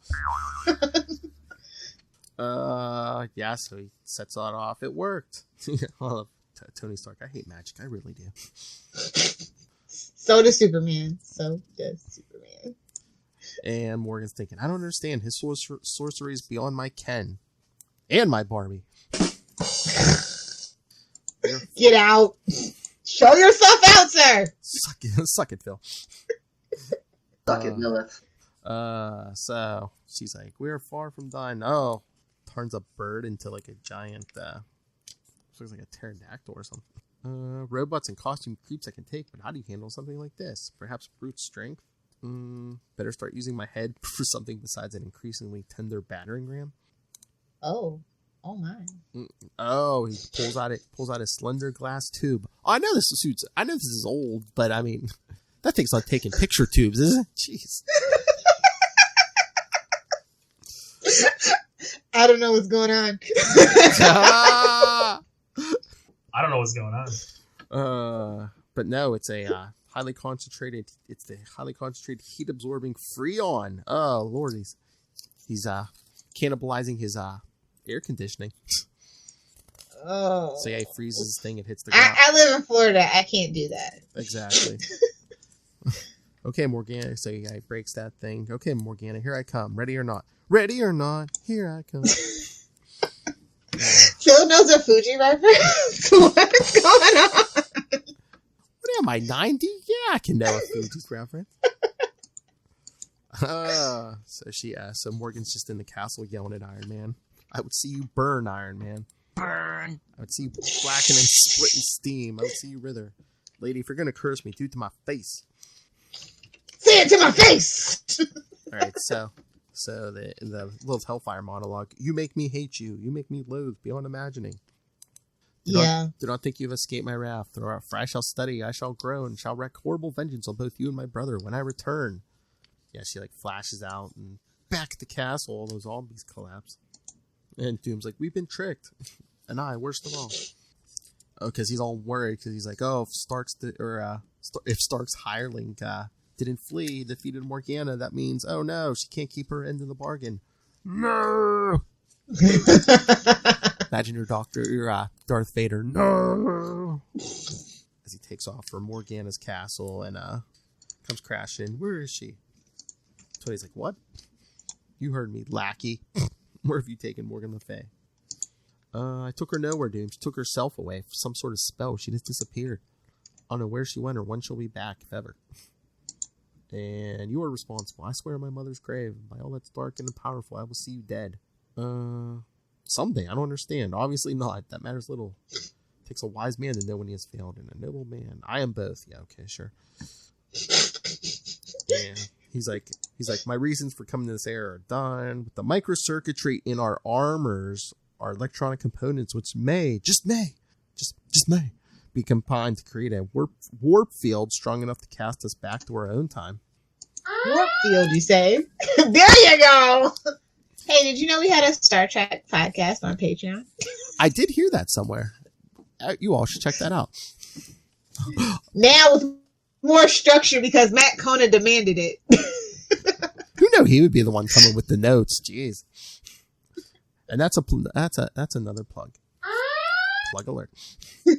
Yeah, so he sets that off. It worked. Tony Stark, I hate magic. I really do. So does Superman. And Morgan's thinking, I don't understand. His sorcery is beyond my ken. And my Barbie. Get out. Show yourself out, sir. Suck it, Phil. Suck it, Lilith. So she's like, we are far from done. Oh, turns a bird into a giant, looks like a pterodactyl or something. Robots and costume creeps I can take, but how do you handle something like this? Perhaps brute strength? Better start using my head for something besides an increasingly tender battering ram. Oh my. Oh, he pulls out a slender glass tube. Oh, I know this is old, but I mean, that thing's not taking picture tubes, is it? Jeez. I don't know what's going on. I don't know what's going on. But no, it's a highly concentrated. It's the highly concentrated heat absorbing Freon. Oh Lord, he's He's cannibalizing his air conditioning. Oh. So yeah, he freezes his thing and hits the ground. I live in Florida. I can't do that. Exactly. Okay, Morgana. So yeah, he breaks that thing. Okay, Morgana, here I come. Ready or not? Ready or not? Here I come. Phil knows a Fuji reference. What's going on? What am I, 90? Yeah, I can know a Fuji's reference. So Morgan's just in the castle yelling at Iron Man. I would see you burn, Iron Man. Burn. I would see you blacking and splitting steam. I would see you wither. Lady, if you're going to curse me, do it to my face. Say it to my face! Alright, so the Lilith Hellfire monologue. You make me hate you. You make me loathe beyond imagining. Do not think you have escaped my wrath. For I shall study, I shall grow, and shall wreak horrible vengeance on both you and my brother when I return. Yeah, she like flashes out, and back at the castle, all those zombies collapse. And Doom's like, we've been tricked. And I, worst of all. Oh, because he's all worried, because he's like, oh, if Stark's hireling didn't flee, defeated Morgana, that means, oh no, she can't keep her end of the bargain. No! Imagine your Darth Vader. No! As he takes off for Morgana's castle and comes crashing. Where is she? Tony's like, what? You heard me, lackey. Where have you taken Morgan Le Fay? I took her nowhere, Doom. She took herself away for some sort of spell. She just disappeared. I don't know where she went or when she'll be back, if ever. And you are responsible. I swear on my mother's grave. By all that's dark and powerful, I will see you dead. Someday. I don't understand. Obviously not. That matters little. It takes a wise man to know when he has failed, and a noble man. I am both. Yeah, okay, sure. Yeah. He's like, my reasons for coming to this era are done. With the microcircuitry in our armors, our electronic components, which may be combined to create a warp field strong enough to cast us back to our own time. Warp field, you say? There you go! Hey, did you know we had a Star Trek podcast on Patreon? I did hear that somewhere. You all should check that out. Now with more structure because Matt Kona demanded it. Who knew he would be the one coming with the notes? Jeez. And that's another plug. Plug alert. See,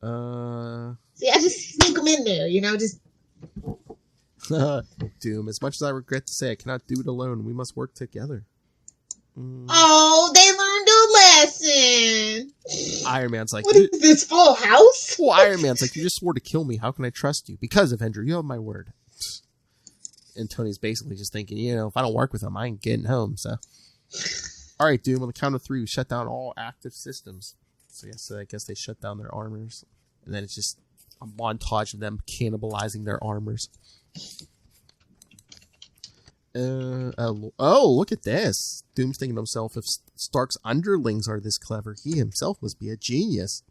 I just sneak them in there, just. Doom. As much as I regret to say, I cannot do it alone. We must work together. Oh, they learned a lesson. Iron Man's like, what is this, Full House? Well, Iron Man's like, you just swore to kill me. How can I trust you? Because, Avenger, you have my word. And Tony's basically just thinking, if I don't work with him, I ain't getting home. So, all right, Doom. On the count of 3, we shut down all active systems. So I guess they shut down their armors, and then it's just a montage of them cannibalizing their armors. Look at this. Doom's thinking to himself, if Stark's underlings are this clever, he himself must be a genius.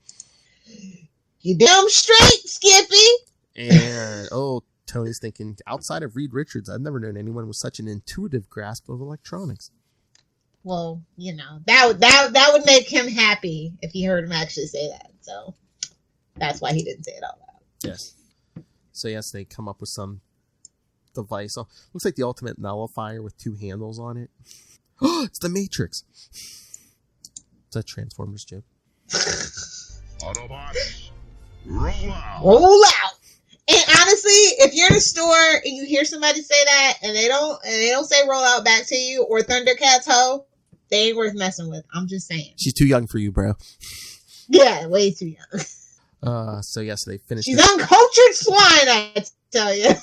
You damn straight, Skippy! And, Tony's thinking, outside of Reed Richards, I've never known anyone with such an intuitive grasp of electronics. Well, that would make him happy if he heard him actually say that. So, that's why he didn't say it out loud. Yes. So, yes, they come up with some device. Oh, looks like the ultimate nullifier with 2 handles on it. Oh, it's the Matrix. It's a Transformers joke. Autobots, roll out. Roll out. And honestly, if you're in a store and you hear somebody say that and they don't say roll out back to you or Thundercats ho, they ain't worth messing with. I'm just saying. She's too young for you, bro. Yeah, way too young. So they finished. She's uncultured swine, I tell you.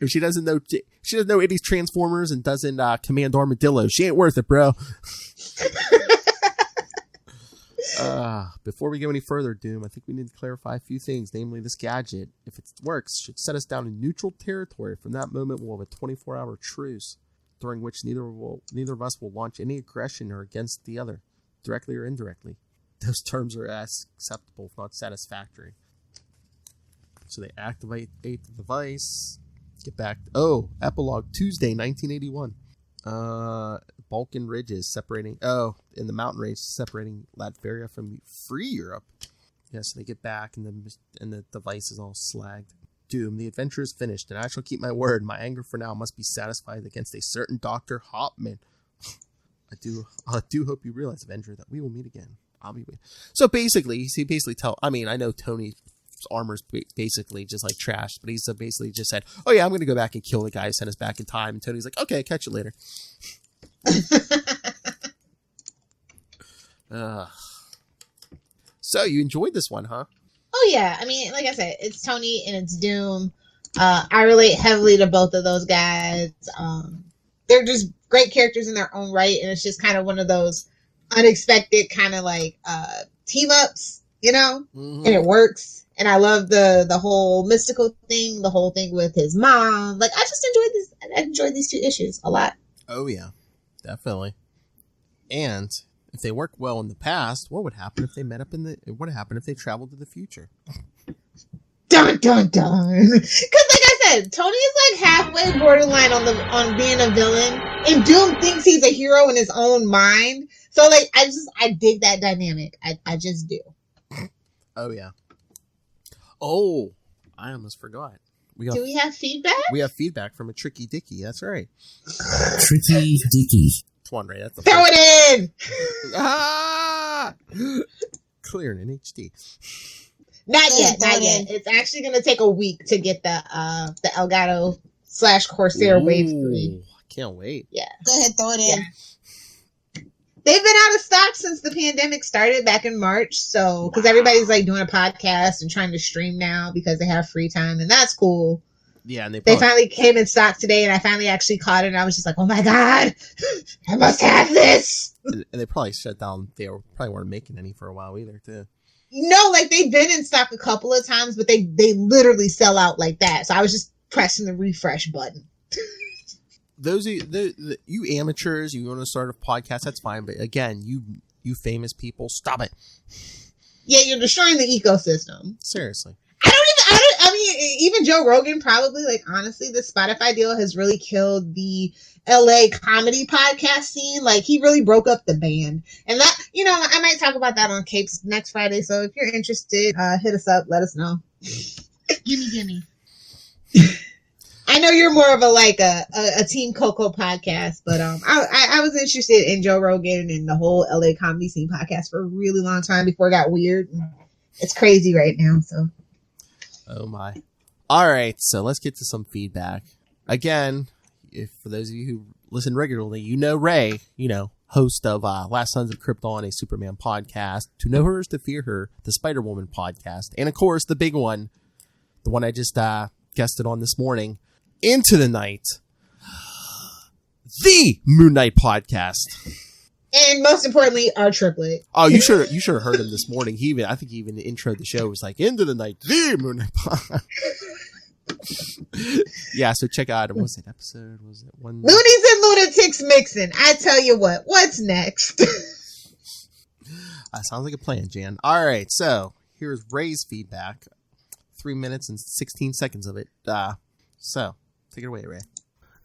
If she doesn't know 80s Transformers and doesn't command Armadillo, she ain't worth it, bro. Before we go any further, Doom, I think we need to clarify a few things. Namely, this gadget, if it works, should set us down in neutral territory. From that moment, we'll have a 24-hour truce, during which neither of us will launch any aggression or against the other, directly or indirectly. Those terms are acceptable, if not satisfactory. So they activate the device. Get back. Epilogue, Tuesday, 1981. Balkan ridges separating. In the mountain range separating Latveria from free Europe. Yeah, so they get back and the device is all slagged. Doom, the adventure is finished, and I shall keep my word. My anger for now must be satisfied against a certain Dr. Hopman. I do hope you realize, Avenger, that we will meet again. I'll be waiting. So basically, I know Tony's armor's basically just like trash, but he's basically just said, oh yeah, I'm going to go back and kill the guy who sent us back in time. And Tony's like, okay, catch you later. So you enjoyed this one, huh? Oh yeah, I mean, like I said, it's Tony and it's Doom. I relate heavily to both of those guys. They're just great characters in their own right, and it's just kind of one of those unexpected kind of like team ups, you know, and it works. And I love the whole mystical thing, the whole thing with his mom. Like, I just enjoyed this. I enjoyed these two issues a lot. Oh yeah, definitely. And if they worked well in the past, what would happen if they met up what would happen if they traveled to the future? Dun dun dun. Because like I said, Tony is like halfway borderline on being a villain, and Doom thinks he's a hero in his own mind. So like, I dig that dynamic. I just do. Oh yeah. Oh, I almost forgot. Do we have feedback? We have feedback from a Tricky Dicky. That's right. Tricky Dicky. Come on, Ray. That's the Throw it in. Ah! Clear in HD. Not yet. It's actually going to take a week to get the Elgato / Corsair Wave 3. I can't wait. Yeah. Go ahead, throw it in. Yeah. They've been out of stock since the pandemic started back in March. So, because everybody's like doing a podcast and trying to stream now because they have free time, and that's cool. Yeah, and they finally came in stock today, and I finally actually caught it, and I was just like, oh my God, I must have this. And they probably shut down. They probably weren't making any for a while either, too. No, like they've been in stock a couple of times, but they literally sell out like that. So I was just pressing the refresh button. Those you amateurs, you want to start a podcast, that's fine. But again, you famous people, stop it. Yeah, you're destroying the ecosystem. Seriously. I mean, even Joe Rogan probably, like, honestly, the Spotify deal has really killed the LA comedy podcast scene. Like, he really broke up the band. And that, you know, I might talk about that on Capes next Friday. So if you're interested, hit us up, let us know. Gimme. I know you're more of a Team Coco podcast, but I was interested in Joe Rogan and the whole LA comedy scene podcast for a really long time before it got weird. It's crazy right now, so. Oh my. All right, so let's get to some feedback. Again, for those of you who listen regularly, you know Ray, host of Last Sons of Krypton, a Superman podcast. To Know Her is to Fear Her, the Spider-Woman podcast. And of course, the big one, the one I just guested on this morning, Into the Night, the Moon Knight podcast. And most importantly, our triplet. Oh, you should have heard him this morning. I think he even introed the show was like, Into the Night, the Moon Knight podcast. Yeah, so check out, what was it, episode? Was it one? Loonies and Lunatics mixing. I tell you what's next? Sounds like a plan, Jan. All right, so here's Ray's feedback. 3 minutes and 16 seconds of it. So, take it away, Ray.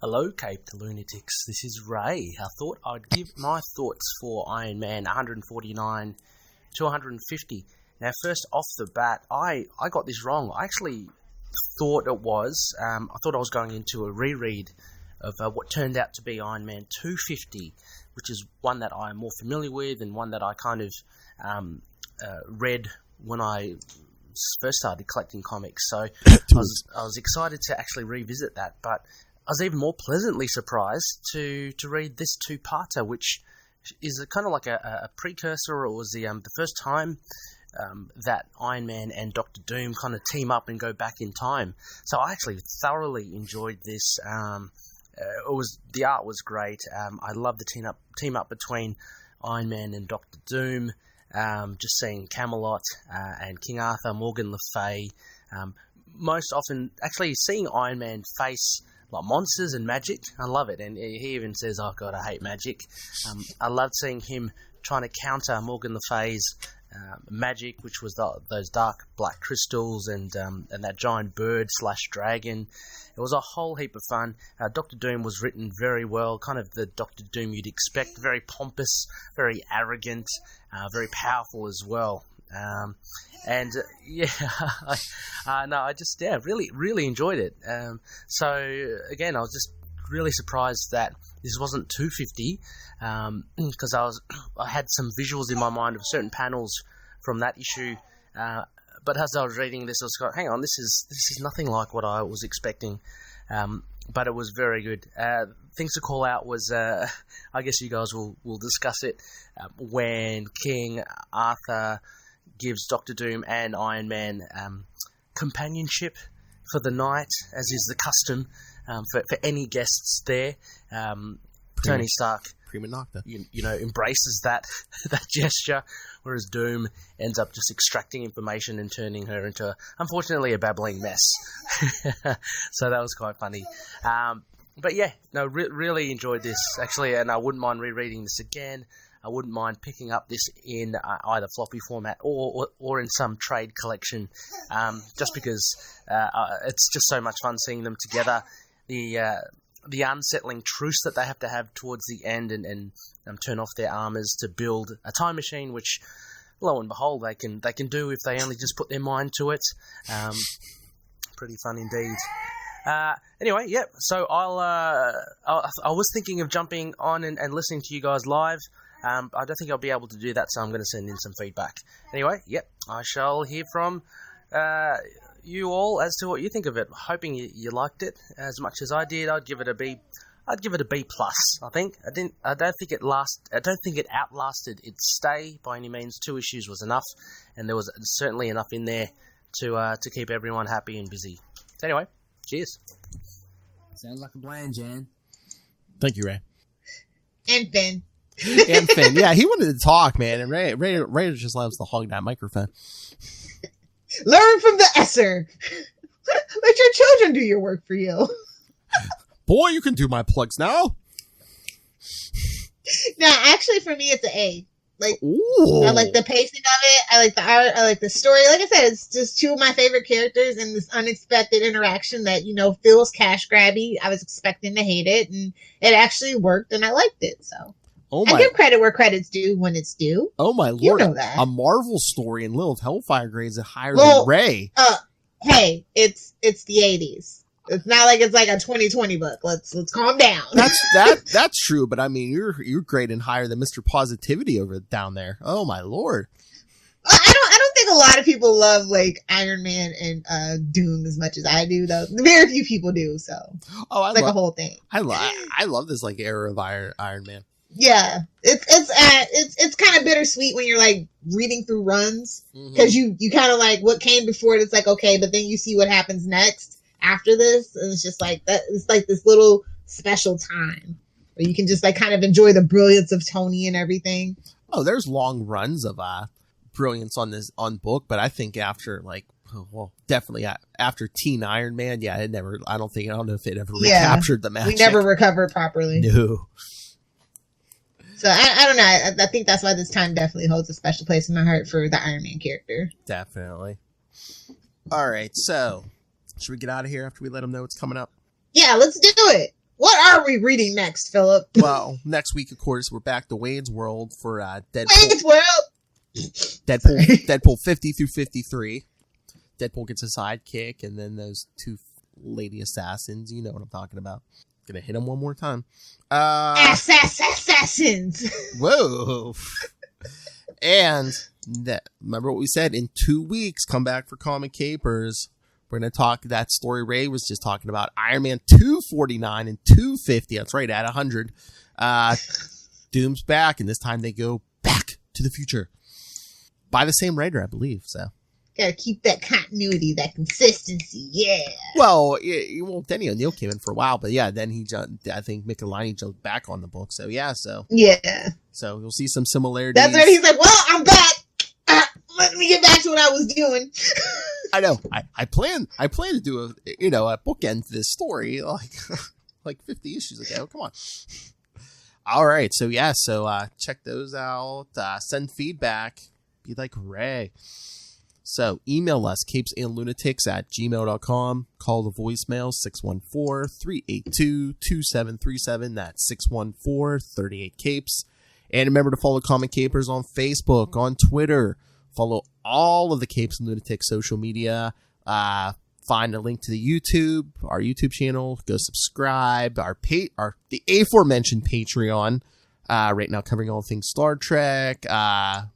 Hello, Cape to Lunatics. This is Ray. I thought I'd give my thoughts for Iron Man 149 to 150. Now, first off the bat, I got this wrong. I actually thought it was. I thought I was going into a reread of what turned out to be Iron Man 250, which is one that I'm more familiar with and one that I kind of read when I first started collecting comics. So I was excited to actually revisit that, but I was even more pleasantly surprised to read this two-parter, which is kind of like a precursor. It was the first time that Iron Man and Dr. Doom kind of team up and go back in time. So I actually thoroughly enjoyed this. The art was great. I love the team up between Iron Man and Dr. Doom. Just seeing Camelot and King Arthur, Morgan Le Fay. Most often, actually seeing Iron Man face like monsters and magic. I love it. And he even says, oh God, I hate magic. I loved seeing him trying to counter Morgan Le Fay's magic, which was those dark black crystals and that giant bird / dragon. It was a whole heap of fun. Dr. Doom was written very well, kind of the Dr. Doom you'd expect, very pompous, very arrogant, very powerful as well. And I just really enjoyed it. So again, I was just really surprised that this wasn't 250, because I had some visuals in my mind of certain panels from that issue. But as I was reading this, I was going, hang on, this is nothing like what I was expecting. But it was very good. Things to call out was, I guess you guys will discuss it, when King Arthur gives Doctor Doom and Iron Man companionship for the night, as is the custom for any guests there. Tony Stark, Prima Nocta. you know, embraces that gesture, whereas Doom ends up just extracting information and turning her into, unfortunately, a babbling mess. So that was quite funny. But yeah, no, really enjoyed this, actually, and I wouldn't mind rereading this again. I wouldn't mind picking up this in either floppy format or in some trade collection, just because it's just so much fun seeing them together. The unsettling truce that they have to have towards the end and turn off their armors to build a time machine, which, lo and behold, they can do if they only just put their mind to it. Pretty fun indeed. Anyway, yeah. So I was thinking of jumping on and listening to you guys live. I don't think I'll be able to do that, so I'm going to send in some feedback. Anyway, yep, I shall hear from you all as to what you think of it. Hoping you liked it as much as I did. I'd give it a B. I'd give it a B plus. I think I don't think it outlasted its stay by any means. 2 issues was enough, and there was certainly enough in there to keep everyone happy and busy. So anyway, cheers. Sounds like a plan, Jan. Thank you, Ray. And Finn. And Finn. Yeah, he wanted to talk, man, and Ray just loves to hog that microphone. Learn from the Esser. Let your children do your work for you. Boy, you can do my plugs now. No, actually, for me, it's an A. Like, ooh. I like the pacing of it. I like the art. I like the story. Like I said, it's just 2 of my favorite characters and this unexpected interaction that, feels cash grabby. I was expecting to hate it, and it actually worked, and I liked it. So, I give credit where credit's due when it's due. Oh my lord! You know that. A Marvel story in Lilith Hellfire grades it higher than Ray. Hey, it's the 80s. It's not like it's like a 2020 book. Let's calm down. That's true, but I mean you're grading higher than Mr. Positivity over down there. Oh my lord! I don't think a lot of people love like Iron Man and Doom as much as I do, though. Very few people do. So it's a whole thing. I love this like era of Iron Man. Yeah, it's kind of bittersweet when you're like reading through runs, because you kind of like what came before it. It's like okay, but then you see what happens next after this, and it's just like that. It's like this little special time where you can just like kind of enjoy the brilliance of Tony and everything. Oh, there's long runs of brilliance on book, but I think after definitely after Teen Iron Man, yeah, it never. I don't know if it ever recaptured the magic. We never recovered properly. No. So I don't know. I think that's why this time definitely holds a special place in my heart for the Iron Man character. Definitely. All right, so should we get out of here after we let them know what's coming up? Yeah, let's do it. What are we reading next, Philip? Well, next week, of course, we're back to Wade's World for Deadpool. Wade's World. Deadpool 50 through 53. Deadpool gets a sidekick, and then those 2 lady assassins. You know what I'm talking about. Gonna hit them one more time. Assassins. Whoa. And remember what we said, in 2 weeks, come back for Comic Capers. We're going to talk that story Ray was just talking about, Iron Man 249 and 250. That's right, at 100. Doom's back, and this time they go back to the future. By the same writer, I believe, so. Gotta keep that continuity, that consistency, yeah. Well, Denny O'Neil came in for a while, but yeah, then I think Michelini jumped back on the book, so yeah, so. Yeah. So you'll see some similarities. That's right, he's like, well, I'm back. Let me get back to what I was doing. I know. I plan to do a bookend to this story like 50 issues ago. Come on. All right. So yeah. So check those out. Send feedback. Be like Ray. So email us capesandlunatics@gmail.com. Call the voicemail 614-382-2737. That's 614-38-CAPES. And remember to follow Comic Capers on Facebook, on Twitter, Follow all of the Capes and Lunatics social media. Find a link to the YouTube, our YouTube channel. Go subscribe. The aforementioned Patreon. Right now covering all things Star Trek,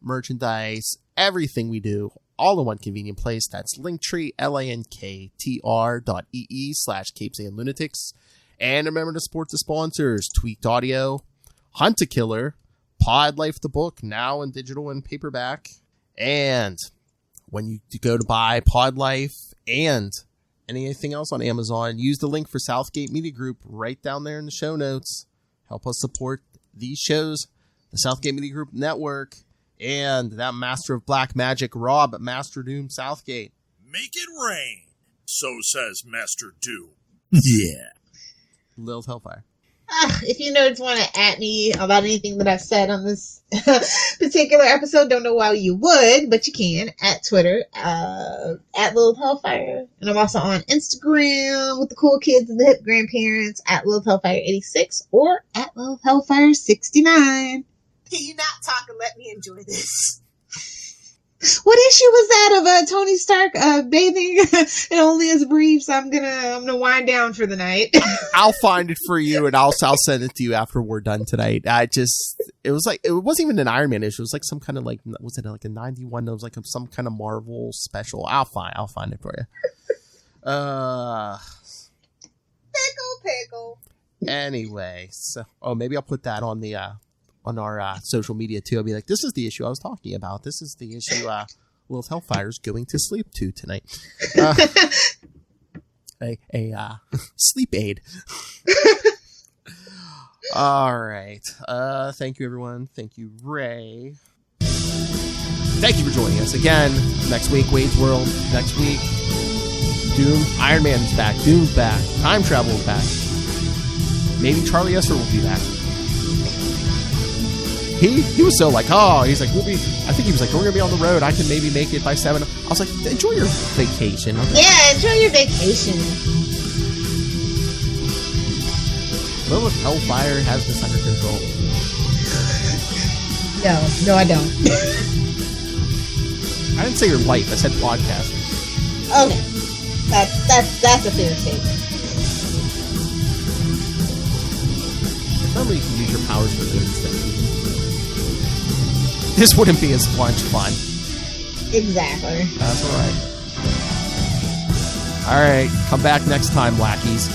merchandise, everything we do, all in one convenient place. That's Linktree, linktr.ee/Capes and And remember to support the sponsors, Tweaked Audio, Hunt a Killer, Pod Life the book, now in digital and paperback. And when you go to buy Pod Life and anything else on Amazon, use the link for Southgate Media Group right down there in the show notes. Help us support these shows, the Southgate Media Group Network, and that Master of Black Magic, Rob at Master Doom Southgate. Make it rain, so says Master Doom. Yeah. Lilith Hellfire. If you nerds want to at me about anything that I've said on this particular episode, don't know why you would, but you can at Twitter, at Lilith Hellfire. And I'm also on Instagram with the cool kids and the hip grandparents at Lilith Hellfire 86 or at Lilith Hellfire 69. Can you not talk and let me enjoy this? What issue was that of Tony Stark bathing in only his briefs? I'm gonna wind down for the night. I'll find it for you and I'll send it to you after we're done tonight. It wasn't even an Iron Man issue. It was like some kind of was it like a 91? It was like some kind of Marvel special. I'll find it for you. Pickle. Anyway, so maybe I'll put that on the on our social media too. I'll be like, this is the issue I was talking about. This is the issue Lilith Hellfire's going to sleep to tonight. A sleep aid. All right. Thank you, everyone. Thank you, Ray. Thank you for joining us again. Next week, Wade's World. Next week, Doom. Iron Man's back. Doom's back. Time Travel's back. Maybe Charlie Esser will be back. He was so like, he's like, I think he was like, we're going to be on the road. I can maybe make it by 7. I was like, enjoy your vacation. Yeah, enjoy your vacation. Lilith Hellfire has this under control. No, I don't. I didn't say your life. I said podcast. Okay. That's a fair statement. Remember, you can use your powers for good instead. This wouldn't be as much fun. Exactly. That's all right. All right, come back next time, lackeys.